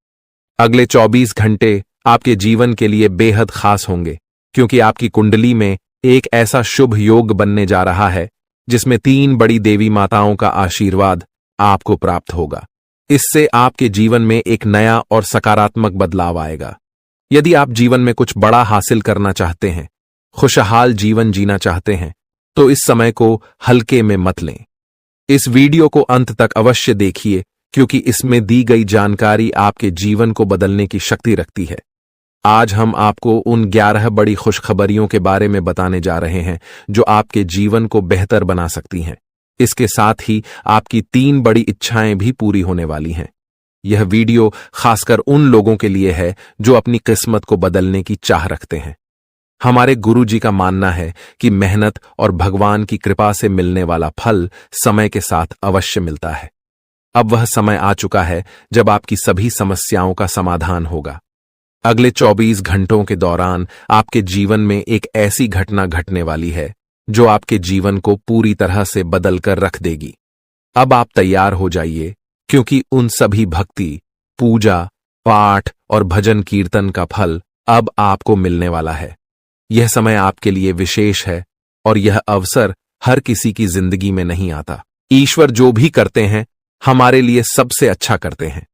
अगले 24 घंटे आपके जीवन के लिए बेहद खास होंगे, क्योंकि आपकी कुंडली में एक ऐसा शुभ योग बनने जा रहा है जिसमें 3 बड़ी देवी माताओं का आशीर्वाद आपको प्राप्त होगा। इससे आपके जीवन में एक नया और सकारात्मक बदलाव आएगा। यदि आप जीवन में कुछ बड़ा हासिल करना चाहते हैं, खुशहाल जीवन जीना चाहते हैं, तो इस समय को हल्के में मत लें। इस वीडियो को अंत तक अवश्य देखिए, क्योंकि इसमें दी गई जानकारी आपके जीवन को बदलने की शक्ति रखती है। आज हम आपको उन 11 बड़ी खुशखबरियों के बारे में बताने जा रहे हैं जो आपके जीवन को बेहतर बना सकती हैं। इसके साथ ही आपकी 3 बड़ी इच्छाएं भी पूरी होने वाली हैं। यह वीडियो खासकर उन लोगों के लिए है जो अपनी किस्मत को बदलने की चाह रखते हैं। हमारे गुरु जी का मानना है कि मेहनत और भगवान की कृपा से मिलने वाला फल समय के साथ अवश्य मिलता है। अब वह समय आ चुका है जब आपकी सभी समस्याओं का समाधान होगा। अगले 24 घंटों के दौरान आपके जीवन में एक ऐसी घटना घटने वाली है जो आपके जीवन को पूरी तरह से बदल कर रख देगी। अब आप तैयार हो जाइए, क्योंकि उन सभी भक्ति, पूजा, पाठ और भजन कीर्तन का फल अब आपको मिलने वाला है। यह समय आपके लिए विशेष है और यह अवसर हर किसी की जिंदगी में नहीं आता। ईश्वर जो भी करते हैं हमारे लिए सबसे अच्छा करते हैं।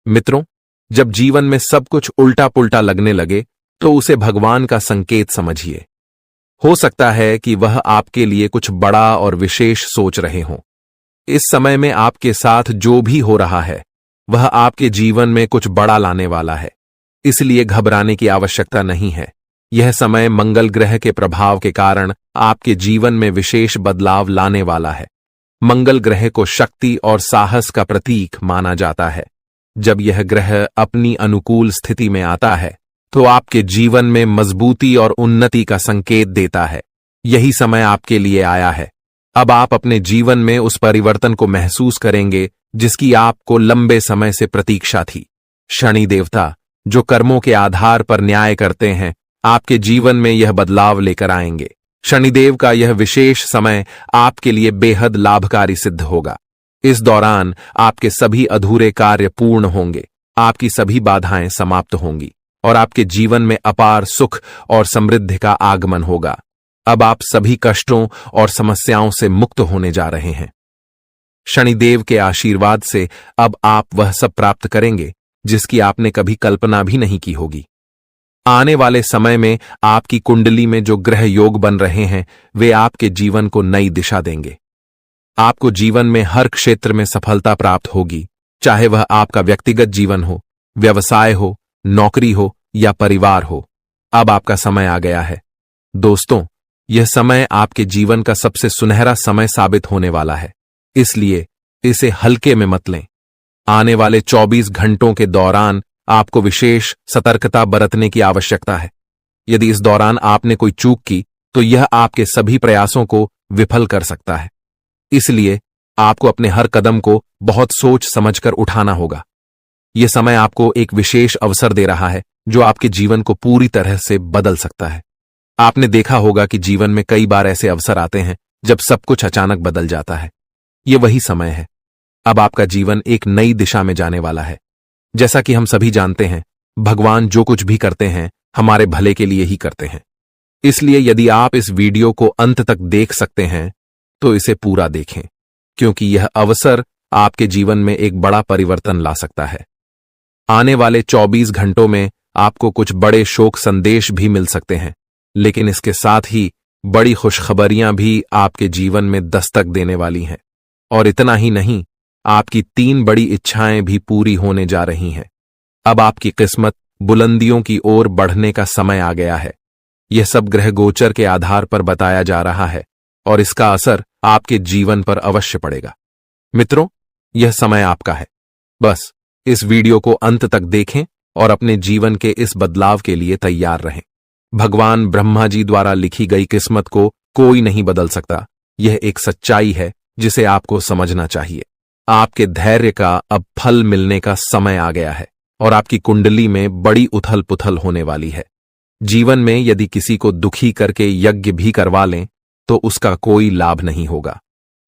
मित्रों, जब जीवन में सब कुछ उल्टा पुल्टा लगने लगे तो उसे भगवान का संकेत समझिए। हो सकता है कि वह आपके लिए कुछ बड़ा और विशेष सोच रहे हों। इस समय में आपके साथ जो भी हो रहा है वह आपके जीवन में कुछ बड़ा लाने वाला है, इसलिए घबराने की आवश्यकता नहीं है। यह समय मंगल ग्रह के प्रभाव के कारण आपके जीवन में विशेष बदलाव लाने वाला है। मंगल ग्रह को शक्ति और साहस का प्रतीक माना जाता है। जब यह ग्रह अपनी अनुकूल स्थिति में आता है तो आपके जीवन में मजबूती और उन्नति का संकेत देता है। यही समय आपके लिए आया है। अब आप अपने जीवन में उस परिवर्तन को महसूस करेंगे जिसकी आपको लंबे समय से प्रतीक्षा थी। शनि देवता, जो कर्मों के आधार पर न्याय करते हैं, आपके जीवन में यह बदलाव लेकर आएंगे। शनिदेव का यह विशेष समय आपके लिए बेहद लाभकारी सिद्ध होगा। इस दौरान आपके सभी अधूरे कार्य पूर्ण होंगे, आपकी सभी बाधाएं समाप्त होंगी और आपके जीवन में अपार सुख और समृद्धि का आगमन होगा। अब आप सभी कष्टों और समस्याओं से मुक्त होने जा रहे हैं। शनिदेव के आशीर्वाद से अब आप वह सब प्राप्त करेंगे जिसकी आपने कभी कल्पना भी नहीं की होगी। आने वाले समय में आपकी कुंडली में जो ग्रह योग बन रहे हैं वे आपके जीवन को नई दिशा देंगे। आपको जीवन में हर क्षेत्र में सफलता प्राप्त होगी, चाहे वह आपका व्यक्तिगत जीवन हो, व्यवसाय हो, नौकरी हो या परिवार हो। अब आपका समय आ गया है। दोस्तों, यह समय आपके जीवन का सबसे सुनहरा समय साबित होने वाला है, इसलिए इसे हल्के में मत लें। आने वाले 24 घंटों के दौरान आपको विशेष सतर्कता बरतने की आवश्यकता है। यदि इस दौरान आपने कोई चूक की तो यह आपके सभी प्रयासों को विफल कर सकता है। इसलिए आपको अपने हर कदम को बहुत सोच समझकर उठाना होगा। यह समय आपको एक विशेष अवसर दे रहा है जो आपके जीवन को पूरी तरह से बदल सकता है। आपने देखा होगा कि जीवन में कई बार ऐसे अवसर आते हैं जब सब कुछ अचानक बदल जाता है। ये वही समय है। अब आपका जीवन एक नई दिशा में जाने वाला है। जैसा कि हम सभी जानते हैं, भगवान जो कुछ भी करते हैं हमारे भले के लिए ही करते हैं। इसलिए यदि आप इस वीडियो को अंत तक देख सकते हैं तो इसे पूरा देखें, क्योंकि यह अवसर आपके जीवन में एक बड़ा परिवर्तन ला सकता है। आने वाले 24 घंटों में आपको कुछ बड़े शोक संदेश भी मिल सकते हैं, लेकिन इसके साथ ही बड़ी खुशखबरियां भी आपके जीवन में दस्तक देने वाली हैं। और इतना ही नहीं, आपकी 3 बड़ी इच्छाएं भी पूरी होने जा रही हैं। अब आपकी किस्मत बुलंदियों की ओर बढ़ने का समय आ गया है। यह सब ग्रह गोचर के आधार पर बताया जा रहा है और इसका असर आपके जीवन पर अवश्य पड़ेगा। मित्रों, यह समय आपका है। बस इस वीडियो को अंत तक देखें और अपने जीवन के इस बदलाव के लिए तैयार रहें। भगवान ब्रह्मा जी द्वारा लिखी गई किस्मत को कोई नहीं बदल सकता। यह एक सच्चाई है जिसे आपको समझना चाहिए। आपके धैर्य का अब फल मिलने का समय आ गया है और आपकी कुंडली में बड़ी उथल पुथल होने वाली है। जीवन में यदि किसी को दुखी करके यज्ञ भी करवा लें तो उसका कोई लाभ नहीं होगा,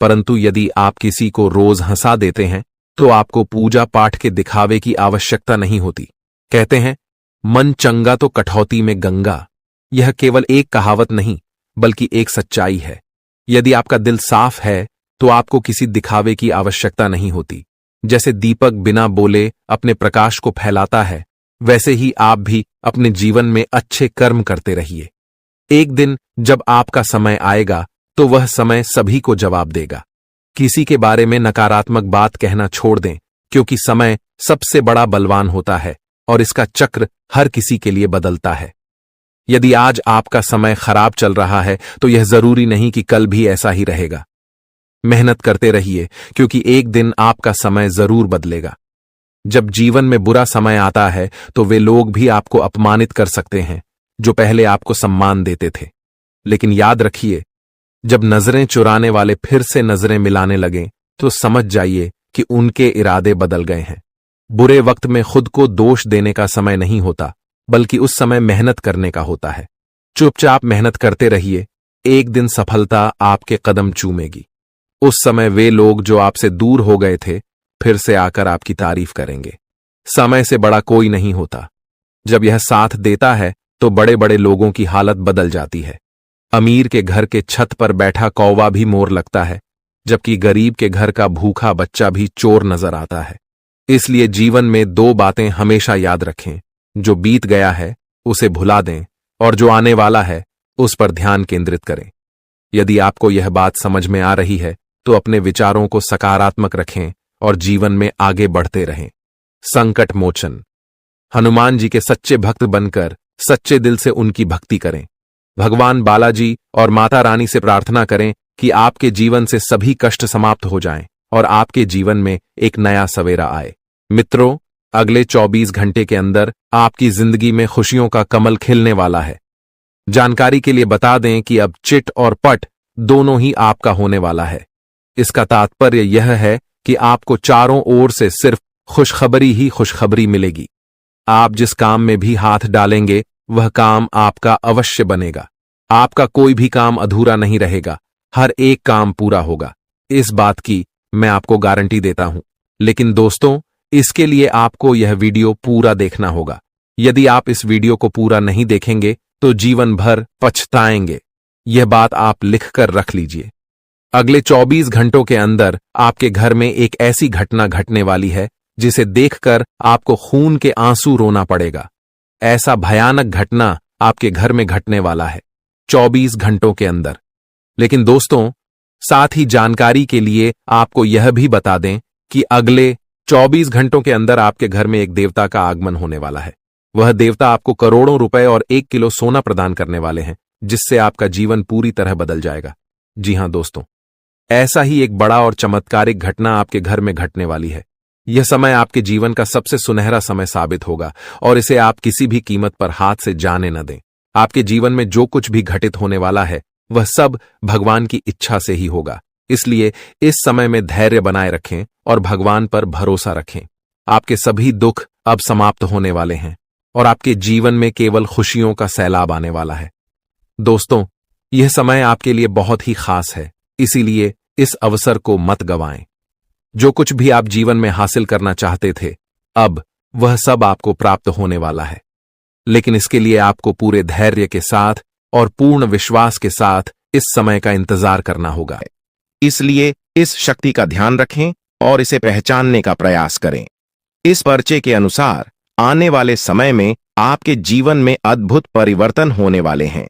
परंतु यदि आप किसी को रोज हंसा देते हैं तो आपको पूजा पाठ के दिखावे की आवश्यकता नहीं होती। कहते हैं, मन चंगा तो कठौती में गंगा। यह केवल एक कहावत नहीं बल्कि एक सच्चाई है। यदि आपका दिल साफ है तो आपको किसी दिखावे की आवश्यकता नहीं होती। जैसे दीपक बिना बोले अपने प्रकाश को फैलाता है, वैसे ही आप भी अपने जीवन में अच्छे कर्म करते रहिए। एक दिन जब आपका समय आएगा तो वह समय सभी को जवाब देगा। किसी के बारे में नकारात्मक बात कहना छोड़ दें, क्योंकि समय सबसे बड़ा बलवान होता है और इसका चक्र हर किसी के लिए बदलता है। यदि आज आपका समय खराब चल रहा है तो यह जरूरी नहीं कि कल भी ऐसा ही रहेगा। मेहनत करते रहिए, क्योंकि एक दिन आपका समय जरूर बदलेगा। जब जीवन में बुरा समय आता है तो वे लोग भी आपको अपमानित कर सकते हैं जो पहले आपको सम्मान देते थे। लेकिन याद रखिए, जब नजरें चुराने वाले फिर से नजरें मिलाने लगें तो समझ जाइए कि उनके इरादे बदल गए हैं। बुरे वक्त में खुद को दोष देने का समय नहीं होता, बल्कि उस समय मेहनत करने का होता है। चुपचाप मेहनत करते रहिए, एक दिन सफलता आपके कदम चूमेगी। उस समय वे लोग जो आपसे दूर हो गए थे फिर से आकर आपकी तारीफ करेंगे। समय से बड़ा कोई नहीं होता। जब यह साथ देता है तो बड़े बड़े लोगों की हालत बदल जाती है। अमीर के घर के छत पर बैठा कौवा भी मोर लगता है, जबकि गरीब के घर का भूखा बच्चा भी चोर नजर आता है। इसलिए जीवन में 2 बातें हमेशा याद रखें, जो बीत गया है उसे भुला दें और जो आने वाला है उस पर ध्यान केंद्रित करें। यदि आपको यह बात समझ में आ रही है तो अपने विचारों को सकारात्मक रखें और जीवन में आगे बढ़ते रहें। संकट मोचन। हनुमान जी के सच्चे भक्त बनकर सच्चे दिल से उनकी भक्ति करें। भगवान बालाजी और माता रानी से प्रार्थना करें कि आपके जीवन से सभी कष्ट समाप्त हो जाएं और आपके जीवन में एक नया सवेरा आए। मित्रों, अगले 24 घंटे के अंदर आपकी जिंदगी में खुशियों का कमल खिलने वाला है। जानकारी के लिए बता दें कि अब चिट और पट दोनों ही आपका होने वाला है। इसका तात्पर्य यह है कि आपको चारों ओर से सिर्फ खुशखबरी ही खुशखबरी मिलेगी। आप जिस काम में भी हाथ डालेंगे वह काम आपका अवश्य बनेगा। आपका कोई भी काम अधूरा नहीं रहेगा, हर एक काम पूरा होगा। इस बात की मैं आपको गारंटी देता हूं। लेकिन दोस्तों, इसके लिए आपको यह वीडियो पूरा देखना होगा। यदि आप इस वीडियो को पूरा नहीं देखेंगे तो जीवन भर पछताएंगे। यह बात आप लिखकर रख लीजिए। अगले 24 घंटों के अंदर आपके घर में एक ऐसी घटना घटने वाली है जिसे देखकर आपको खून के आंसू रोना पड़ेगा। ऐसा भयानक घटना आपके घर में घटने वाला है 24 घंटों के अंदर। लेकिन दोस्तों, साथ ही जानकारी के लिए आपको यह भी बता दें कि अगले 24 घंटों के अंदर आपके घर में एक देवता का आगमन होने वाला है। वह देवता आपको करोड़ों रुपए और 1 किलो सोना प्रदान करने वाले हैं, जिससे आपका जीवन पूरी तरह बदल जाएगा। जी हां दोस्तों, ऐसा ही एक बड़ा और चमत्कारिक घटना आपके घर में घटने वाली है। यह समय आपके जीवन का सबसे सुनहरा समय साबित होगा और इसे आप किसी भी कीमत पर हाथ से जाने न दें। आपके जीवन में जो कुछ भी घटित होने वाला है वह सब भगवान की इच्छा से ही होगा। इसलिए इस समय में धैर्य बनाए रखें और भगवान पर भरोसा रखें। आपके सभी दुख अब समाप्त होने वाले हैं और आपके जीवन में केवल खुशियों का सैलाब आने वाला है। दोस्तों, यह समय आपके लिए बहुत ही खास है, इसीलिए इस अवसर को मत गंवाएं। जो कुछ भी आप जीवन में हासिल करना चाहते थे, अब वह सब आपको प्राप्त होने वाला है। लेकिन इसके लिए आपको पूरे धैर्य के साथ और पूर्ण विश्वास के साथ इस समय का इंतजार करना होगा। इसलिए इस शक्ति का ध्यान रखें और इसे पहचानने का प्रयास करें। इस पर्चे के अनुसार आने वाले समय में आपके जीवन में अद्भुत परिवर्तन होने वाले हैं।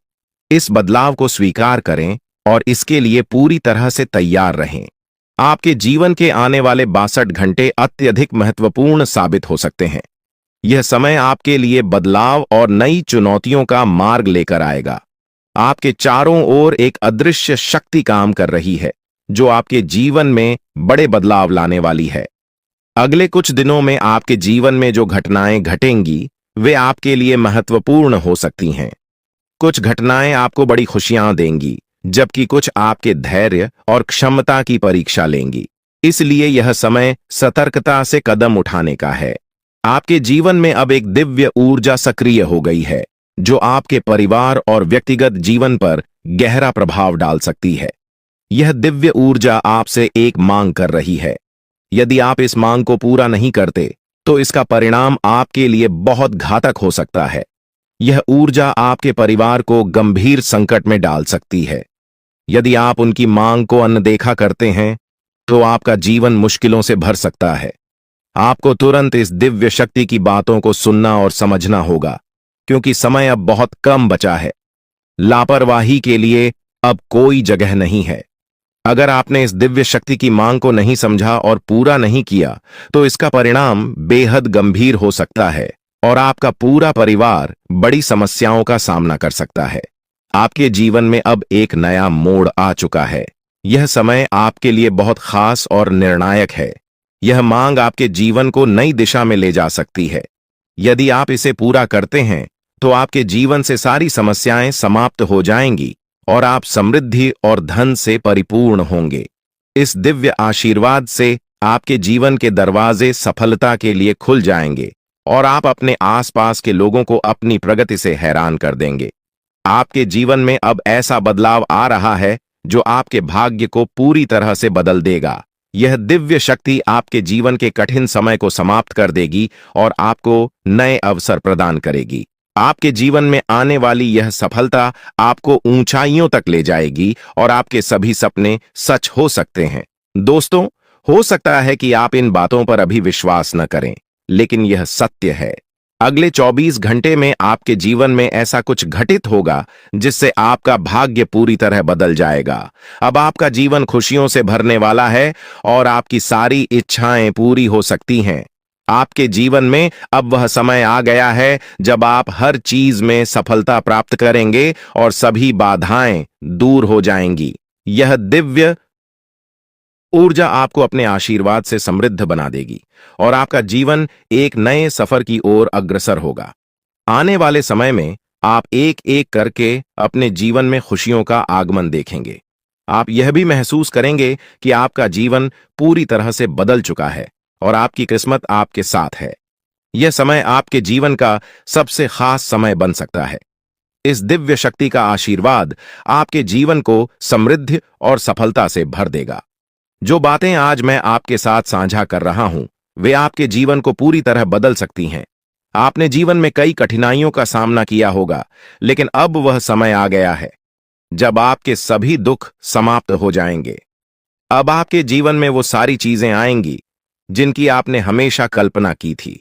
इस बदलाव को स्वीकार करें और इसके लिए पूरी तरह से तैयार रहें। आपके जीवन के आने वाले 62 घंटे अत्यधिक महत्वपूर्ण साबित हो सकते हैं। यह समय आपके लिए बदलाव और नई चुनौतियों का मार्ग लेकर आएगा। आपके चारों ओर एक अदृश्य शक्ति काम कर रही है, जो आपके जीवन में बड़े बदलाव लाने वाली है। अगले कुछ दिनों में आपके जीवन में जो घटनाएं घटेंगी, वे आपके लिए महत्वपूर्ण हो सकती हैं। कुछ घटनाएं आपको बड़ी खुशियां देंगी, जबकि कुछ आपके धैर्य और क्षमता की परीक्षा लेंगी। इसलिए यह समय सतर्कता से कदम उठाने का है। आपके जीवन में अब एक दिव्य ऊर्जा सक्रिय हो गई है, जो आपके परिवार और व्यक्तिगत जीवन पर गहरा प्रभाव डाल सकती है। यह दिव्य ऊर्जा आपसे एक मांग कर रही है। यदि आप इस मांग को पूरा नहीं करते, तो इसका परिणाम आपके लिए बहुत घातक हो सकता है। यह ऊर्जा आपके परिवार को गंभीर संकट में डाल सकती है। यदि आप उनकी मांग को अनदेखा करते हैं, तो आपका जीवन मुश्किलों से भर सकता है। आपको तुरंत इस दिव्य शक्ति की बातों को सुनना और समझना होगा, क्योंकि समय अब बहुत कम बचा है। लापरवाही के लिए अब कोई जगह नहीं है। अगर आपने इस दिव्य शक्ति की मांग को नहीं समझा और पूरा नहीं किया, तो इसका परिणाम बेहद गंभीर हो सकता है और आपका पूरा परिवार बड़ी समस्याओं का सामना कर सकता है। आपके जीवन में अब एक नया मोड़ आ चुका है। यह समय आपके लिए बहुत खास और निर्णायक है। यह मांग आपके जीवन को नई दिशा में ले जा सकती है। यदि आप इसे पूरा करते हैं, तो आपके जीवन से सारी समस्याएं समाप्त हो जाएंगी और आप समृद्धि और धन से परिपूर्ण होंगे। इस दिव्य आशीर्वाद से आपके जीवन के दरवाजे सफलता के लिए खुल जाएंगे और आप अपने आसपास के लोगों को अपनी प्रगति से हैरान कर देंगे। आपके जीवन में अब ऐसा बदलाव आ रहा है जो आपके भाग्य को पूरी तरह से बदल देगा। यह दिव्य शक्ति आपके जीवन के कठिन समय को समाप्त कर देगी और आपको नए अवसर प्रदान करेगी। आपके जीवन में आने वाली यह सफलता आपको ऊंचाइयों तक ले जाएगी और आपके सभी सपने सच हो सकते हैं। दोस्तों, हो सकता है कि आप इन बातों पर अभी विश्वास न करें, लेकिन यह सत्य है। अगले 24 घंटे में आपके जीवन में ऐसा कुछ घटित होगा जिससे आपका भाग्य पूरी तरह बदल जाएगा। अब आपका जीवन खुशियों से भरने वाला है और आपकी सारी इच्छाएं पूरी हो सकती हैं। आपके जीवन में अब वह समय आ गया है जब आप हर चीज में सफलता प्राप्त करेंगे और सभी बाधाएं दूर हो जाएंगी। यह दिव्य ऊर्जा आपको अपने आशीर्वाद से समृद्ध बना देगी और आपका जीवन एक नए सफर की ओर अग्रसर होगा। आने वाले समय में आप एक एक करके अपने जीवन में खुशियों का आगमन देखेंगे। आप यह भी महसूस करेंगे कि आपका जीवन पूरी तरह से बदल चुका है और आपकी किस्मत आपके साथ है। यह समय आपके जीवन का सबसे खास समय बन सकता है। इस दिव्य शक्ति का आशीर्वाद आपके जीवन को समृद्धि और सफलता से भर देगा। जो बातें आज मैं आपके साथ साझा कर रहा हूं, वे आपके जीवन को पूरी तरह बदल सकती हैं। आपने जीवन में कई कठिनाइयों का सामना किया होगा, लेकिन अब वह समय आ गया है जब आपके सभी दुख समाप्त हो जाएंगे। अब आपके जीवन में वो सारी चीजें आएंगी जिनकी आपने हमेशा कल्पना की थी।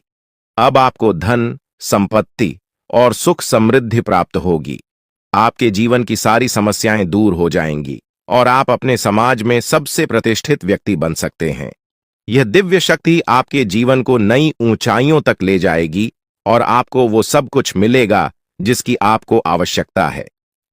अब आपको धन, संपत्ति और सुख समृद्धि प्राप्त होगी। आपके जीवन की सारी समस्याएं दूर हो जाएंगी और आप अपने समाज में सबसे प्रतिष्ठित व्यक्ति बन सकते हैं। यह दिव्य शक्ति आपके जीवन को नई ऊंचाइयों तक ले जाएगी और आपको वो सब कुछ मिलेगा जिसकी आपको आवश्यकता है।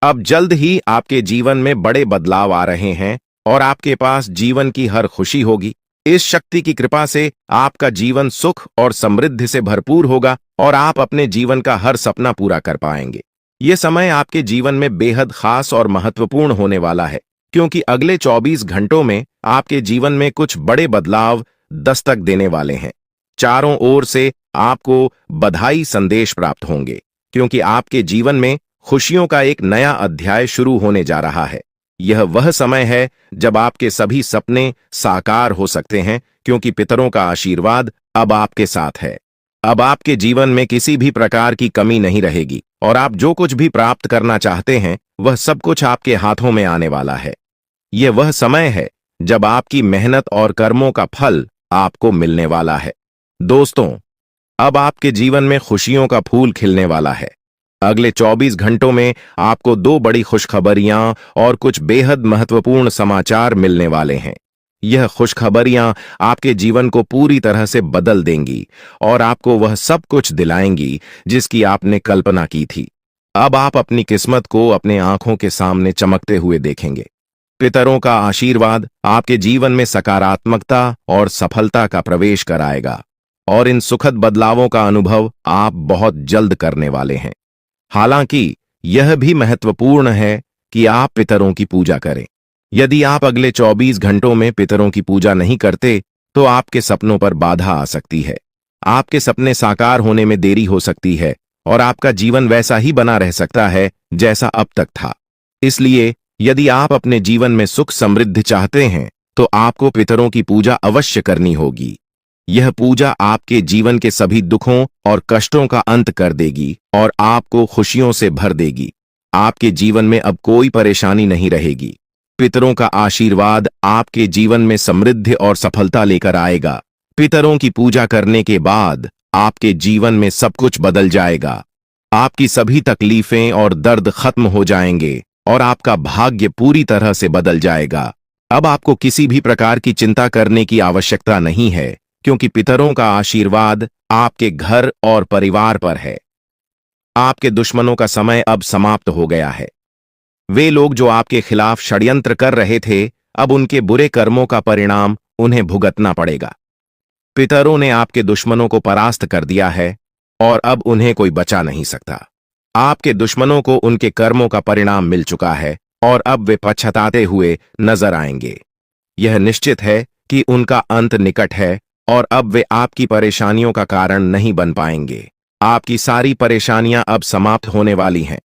अब जल्द ही आपके जीवन में बड़े बदलाव आ रहे हैं और आपके पास जीवन की हर खुशी होगी। इस शक्ति की कृपा से आपका जीवन सुख और समृद्धि से भरपूर होगा और आप अपने जीवन का हर सपना पूरा कर पाएंगे। यह समय आपके जीवन में बेहद खास और महत्वपूर्ण होने वाला है, क्योंकि अगले 24 घंटों में आपके जीवन में कुछ बड़े बदलाव दस्तक देने वाले हैं। चारों ओर से आपको बधाई संदेश प्राप्त होंगे, क्योंकि आपके जीवन में खुशियों का एक नया अध्याय शुरू होने जा रहा है। यह वह समय है जब आपके सभी सपने साकार हो सकते हैं, क्योंकि पितरों का आशीर्वाद अब आपके साथ है। अब आपके जीवन में किसी भी प्रकार की कमी नहीं रहेगी और आप जो कुछ भी प्राप्त करना चाहते हैं वह सब कुछ आपके हाथों में आने वाला है। यह वह समय है जब आपकी मेहनत और कर्मों का फल आपको मिलने वाला है। दोस्तों, अब आपके जीवन में खुशियों का फूल खिलने वाला है। अगले 24 घंटों में आपको 2 बड़ी खुशखबरियां और कुछ बेहद महत्वपूर्ण समाचार मिलने वाले हैं। यह खुशखबरियां आपके जीवन को पूरी तरह से बदल देंगी और आपको वह सब कुछ दिलाएंगी जिसकी आपने कल्पना की थी। अब आप अपनी किस्मत को अपने आंखों के सामने चमकते हुए देखेंगे। पितरों का आशीर्वाद आपके जीवन में सकारात्मकता और सफलता का प्रवेश कराएगा और इन सुखद बदलावों का अनुभव आप बहुत जल्द करने वाले हैं। हालांकि यह भी महत्वपूर्ण है कि आप पितरों की पूजा करें। यदि आप अगले 24 घंटों में पितरों की पूजा नहीं करते तो आपके सपनों पर बाधा आ सकती है। आपके सपने साकार होने में देरी हो सकती है और आपका जीवन वैसा ही बना रह सकता है जैसा अब तक था। इसलिए यदि आप अपने जीवन में सुख समृद्धि चाहते हैं तो आपको पितरों की पूजा अवश्य करनी होगी। यह पूजा आपके जीवन के सभी दुखों और कष्टों का अंत कर देगी और आपको खुशियों से भर देगी। आपके जीवन में अब कोई परेशानी नहीं रहेगी। पितरों का आशीर्वाद आपके जीवन में समृद्धि और सफलता लेकर आएगा। पितरों की पूजा करने के बाद आपके जीवन में सब कुछ बदल जाएगा। आपकी सभी तकलीफें और दर्द खत्म हो जाएंगे और आपका भाग्य पूरी तरह से बदल जाएगा। अब आपको किसी भी प्रकार की चिंता करने की आवश्यकता नहीं है, क्योंकि पितरों का आशीर्वाद आपके घर और परिवार पर है। आपके दुश्मनों का समय अब समाप्त हो गया है। वे लोग जो आपके खिलाफ षड्यंत्र कर रहे थे, अब उनके बुरे कर्मों का परिणाम उन्हें भुगतना पड़ेगा। पितरों ने आपके दुश्मनों को परास्त कर दिया है और अब उन्हें कोई बचा नहीं सकता। आपके दुश्मनों को उनके कर्मों का परिणाम मिल चुका है और अब वे पछताते हुए नजर आएंगे। यह निश्चित है कि उनका अंत निकट है और अब वे आपकी परेशानियों का कारण नहीं बन पाएंगे। आपकी सारी परेशानियां अब समाप्त होने वाली हैं।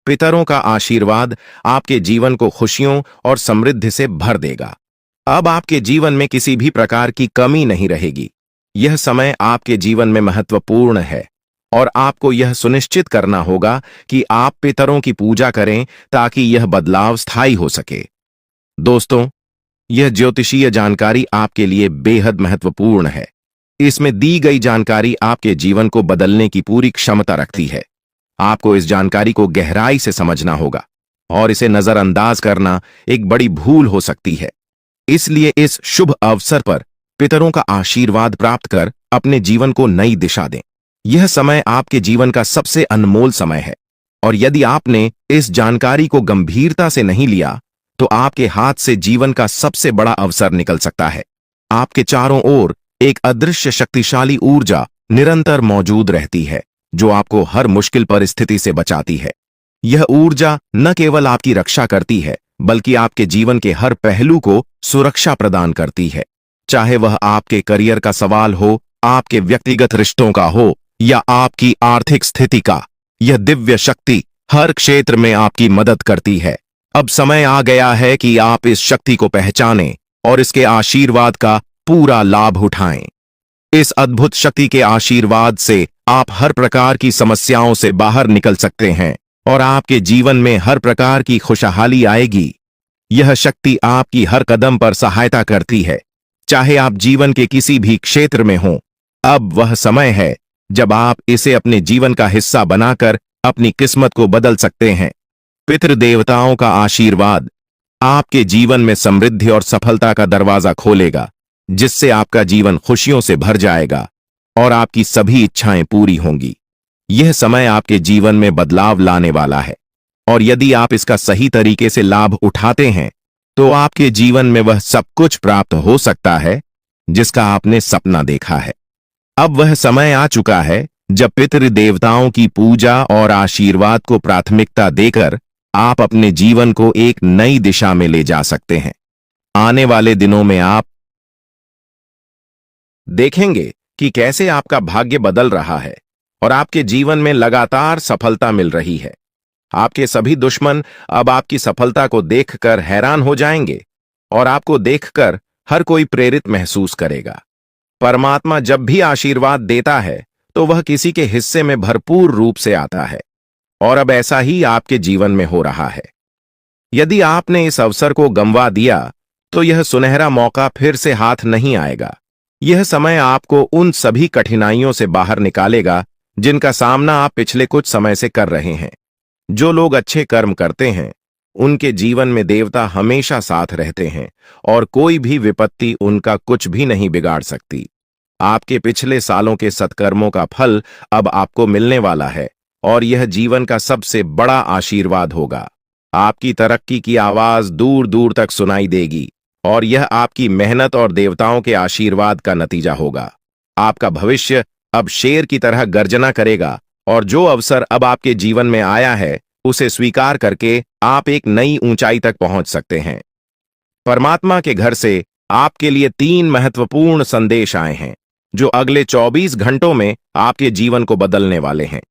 पितरों का आशीर्वाद आपके जीवन को खुशियों और समृद्धि से भर देगा। अब आपके जीवन में किसी भी प्रकार की कमी नहीं रहेगी। यह समय आपके जीवन में महत्वपूर्ण है और आपको यह सुनिश्चित करना होगा कि आप पितरों की पूजा करें ताकि यह बदलाव स्थायी हो सके। दोस्तों, यह ज्योतिषीय जानकारी आपके लिए बेहद महत्वपूर्ण है। इसमें दी गई जानकारी आपके जीवन को बदलने की पूरी क्षमता रखती है। आपको इस जानकारी को गहराई से समझना होगा और इसे नजरअंदाज करना एक बड़ी भूल हो सकती है। इसलिए इस शुभ अवसर पर पितरों का आशीर्वाद प्राप्त कर अपने जीवन को नई दिशा दें। यह समय आपके जीवन का सबसे अनमोल समय है और यदि आपने इस जानकारी को गंभीरता से नहीं लिया तो आपके हाथ से जीवन का सबसे बड़ा अवसर निकल सकता है। आपके चारों ओर एक अदृश्य शक्तिशाली ऊर्जा निरंतर मौजूद रहती है जो आपको हर मुश्किल परिस्थिति से बचाती है। यह ऊर्जा न केवल आपकी रक्षा करती है बल्कि आपके जीवन के हर पहलू को सुरक्षा प्रदान करती है। चाहे वह आपके करियर का सवाल हो, आपके व्यक्तिगत रिश्तों का हो या आपकी आर्थिक स्थिति का, यह दिव्य शक्ति हर क्षेत्र में आपकी मदद करती है। अब समय आ गया है कि आप इस शक्ति को पहचानें और इसके आशीर्वाद का पूरा लाभ उठाएं। इस अद्भुत शक्ति के आशीर्वाद से आप हर प्रकार की समस्याओं से बाहर निकल सकते हैं और आपके जीवन में हर प्रकार की खुशहाली आएगी। यह शक्ति आपकी हर कदम पर सहायता करती है, चाहे आप जीवन के किसी भी क्षेत्र में हों। अब वह समय है जब आप इसे अपने जीवन का हिस्सा बनाकर अपनी किस्मत को बदल सकते हैं। पितृदेवताओं का आशीर्वाद आपके जीवन में समृद्धि और सफलता का दरवाजा खोलेगा, जिससे आपका जीवन खुशियों से भर जाएगा और आपकी सभी इच्छाएं पूरी होंगी। यह समय आपके जीवन में बदलाव लाने वाला है और यदि आप इसका सही तरीके से लाभ उठाते हैं तो आपके जीवन में वह सब कुछ प्राप्त हो सकता है जिसका आपने सपना देखा है। अब वह समय आ चुका है जब पितृदेवताओं की पूजा और आशीर्वाद को प्राथमिकता देकर आप अपने जीवन को एक नई दिशा में ले जा सकते हैं। आने वाले दिनों में आप देखेंगे कि कैसे आपका भाग्य बदल रहा है और आपके जीवन में लगातार सफलता मिल रही है। आपके सभी दुश्मन अब आपकी सफलता को देखकर हैरान हो जाएंगे और आपको देखकर हर कोई प्रेरित महसूस करेगा। परमात्मा जब भी आशीर्वाद देता है तो वह किसी के हिस्से में भरपूर रूप से आता है, और अब ऐसा ही आपके जीवन में हो रहा है। यदि आपने इस अवसर को गंवा दिया तो यह सुनहरा मौका फिर से हाथ नहीं आएगा। यह समय आपको उन सभी कठिनाइयों से बाहर निकालेगा जिनका सामना आप पिछले कुछ समय से कर रहे हैं। जो लोग अच्छे कर्म करते हैं उनके जीवन में देवता हमेशा साथ रहते हैं और कोई भी विपत्ति उनका कुछ भी नहीं बिगाड़ सकती। आपके पिछले सालों के सत्कर्मों का फल अब आपको मिलने वाला है और यह जीवन का सबसे बड़ा आशीर्वाद होगा। आपकी तरक्की की आवाज दूर दूर तक सुनाई देगी और यह आपकी मेहनत और देवताओं के आशीर्वाद का नतीजा होगा। आपका भविष्य अब शेर की तरह गर्जना करेगा और जो अवसर अब आपके जीवन में आया है उसे स्वीकार करके आप एक नई ऊंचाई तक पहुंच सकते हैं। परमात्मा के घर से आपके लिए 3 महत्वपूर्ण संदेश आए हैं जो अगले 24 घंटों में आपके जीवन को बदलने वाले हैं।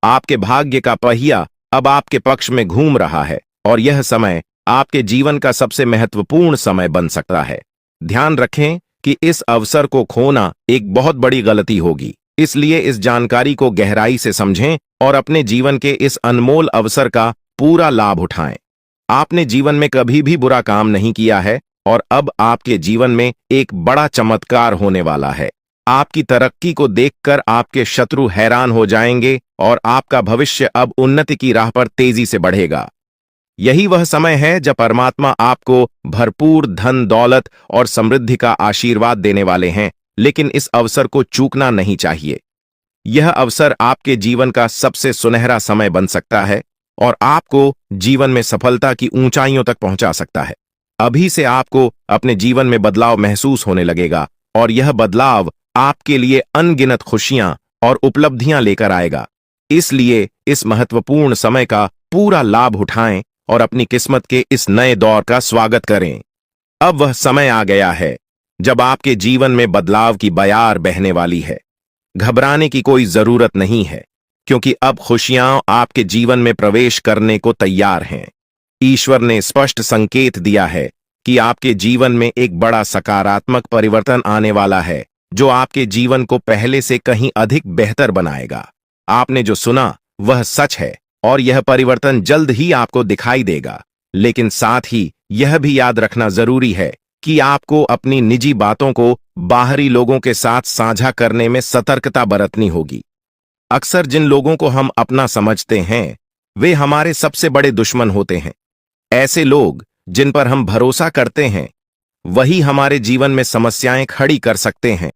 आपके भाग्य का पहिया अब आपके पक्ष में घूम रहा है और यह समय आपके जीवन का सबसे महत्वपूर्ण समय बन सकता है। ध्यान रखें कि इस अवसर को खोना एक बहुत बड़ी गलती होगी, इसलिए इस जानकारी को गहराई से समझें और अपने जीवन के इस अनमोल अवसर का पूरा लाभ उठाएं। आपने जीवन में कभी भी बुरा काम नहीं किया है और अब आपके जीवन में एक बड़ा चमत्कार होने वाला है। आपकी तरक्की को देखकर आपके शत्रु हैरान हो जाएंगे और आपका भविष्य अब उन्नति की राह पर तेजी से बढ़ेगा। यही वह समय है जब परमात्मा आपको भरपूर धन दौलत और समृद्धि का आशीर्वाद देने वाले हैं, लेकिन इस अवसर को चूकना नहीं चाहिए। यह अवसर आपके जीवन का सबसे सुनहरा समय बन सकता है और आपको जीवन में सफलता की ऊंचाइयों तक पहुंचा सकता है। अभी से आपको अपने जीवन में बदलाव महसूस होने लगेगा और यह बदलाव आपके लिए अनगिनत खुशियां और उपलब्धियां लेकर आएगा। इसलिए इस महत्वपूर्ण समय का पूरा लाभ उठाएं और अपनी किस्मत के इस नए दौर का स्वागत करें। अब वह समय आ गया है जब आपके जीवन में बदलाव की बयार बहने वाली है। घबराने की कोई जरूरत नहीं है, क्योंकि अब खुशियां आपके जीवन में प्रवेश करने को तैयार हैं। ईश्वर ने स्पष्ट संकेत दिया है कि आपके जीवन में एक बड़ा सकारात्मक परिवर्तन आने वाला है जो आपके जीवन को पहले से कहीं अधिक बेहतर बनाएगा। आपने जो सुना वह सच है और यह परिवर्तन जल्द ही आपको दिखाई देगा, लेकिन साथ ही यह भी याद रखना जरूरी है कि आपको अपनी निजी बातों को बाहरी लोगों के साथ साझा करने में सतर्कता बरतनी होगी। अक्सर जिन लोगों को हम अपना समझते हैं वे हमारे सबसे बड़े दुश्मन होते हैं। ऐसे लोग जिन पर हम भरोसा करते हैं वही हमारे जीवन में समस्याएं खड़ी कर सकते हैं।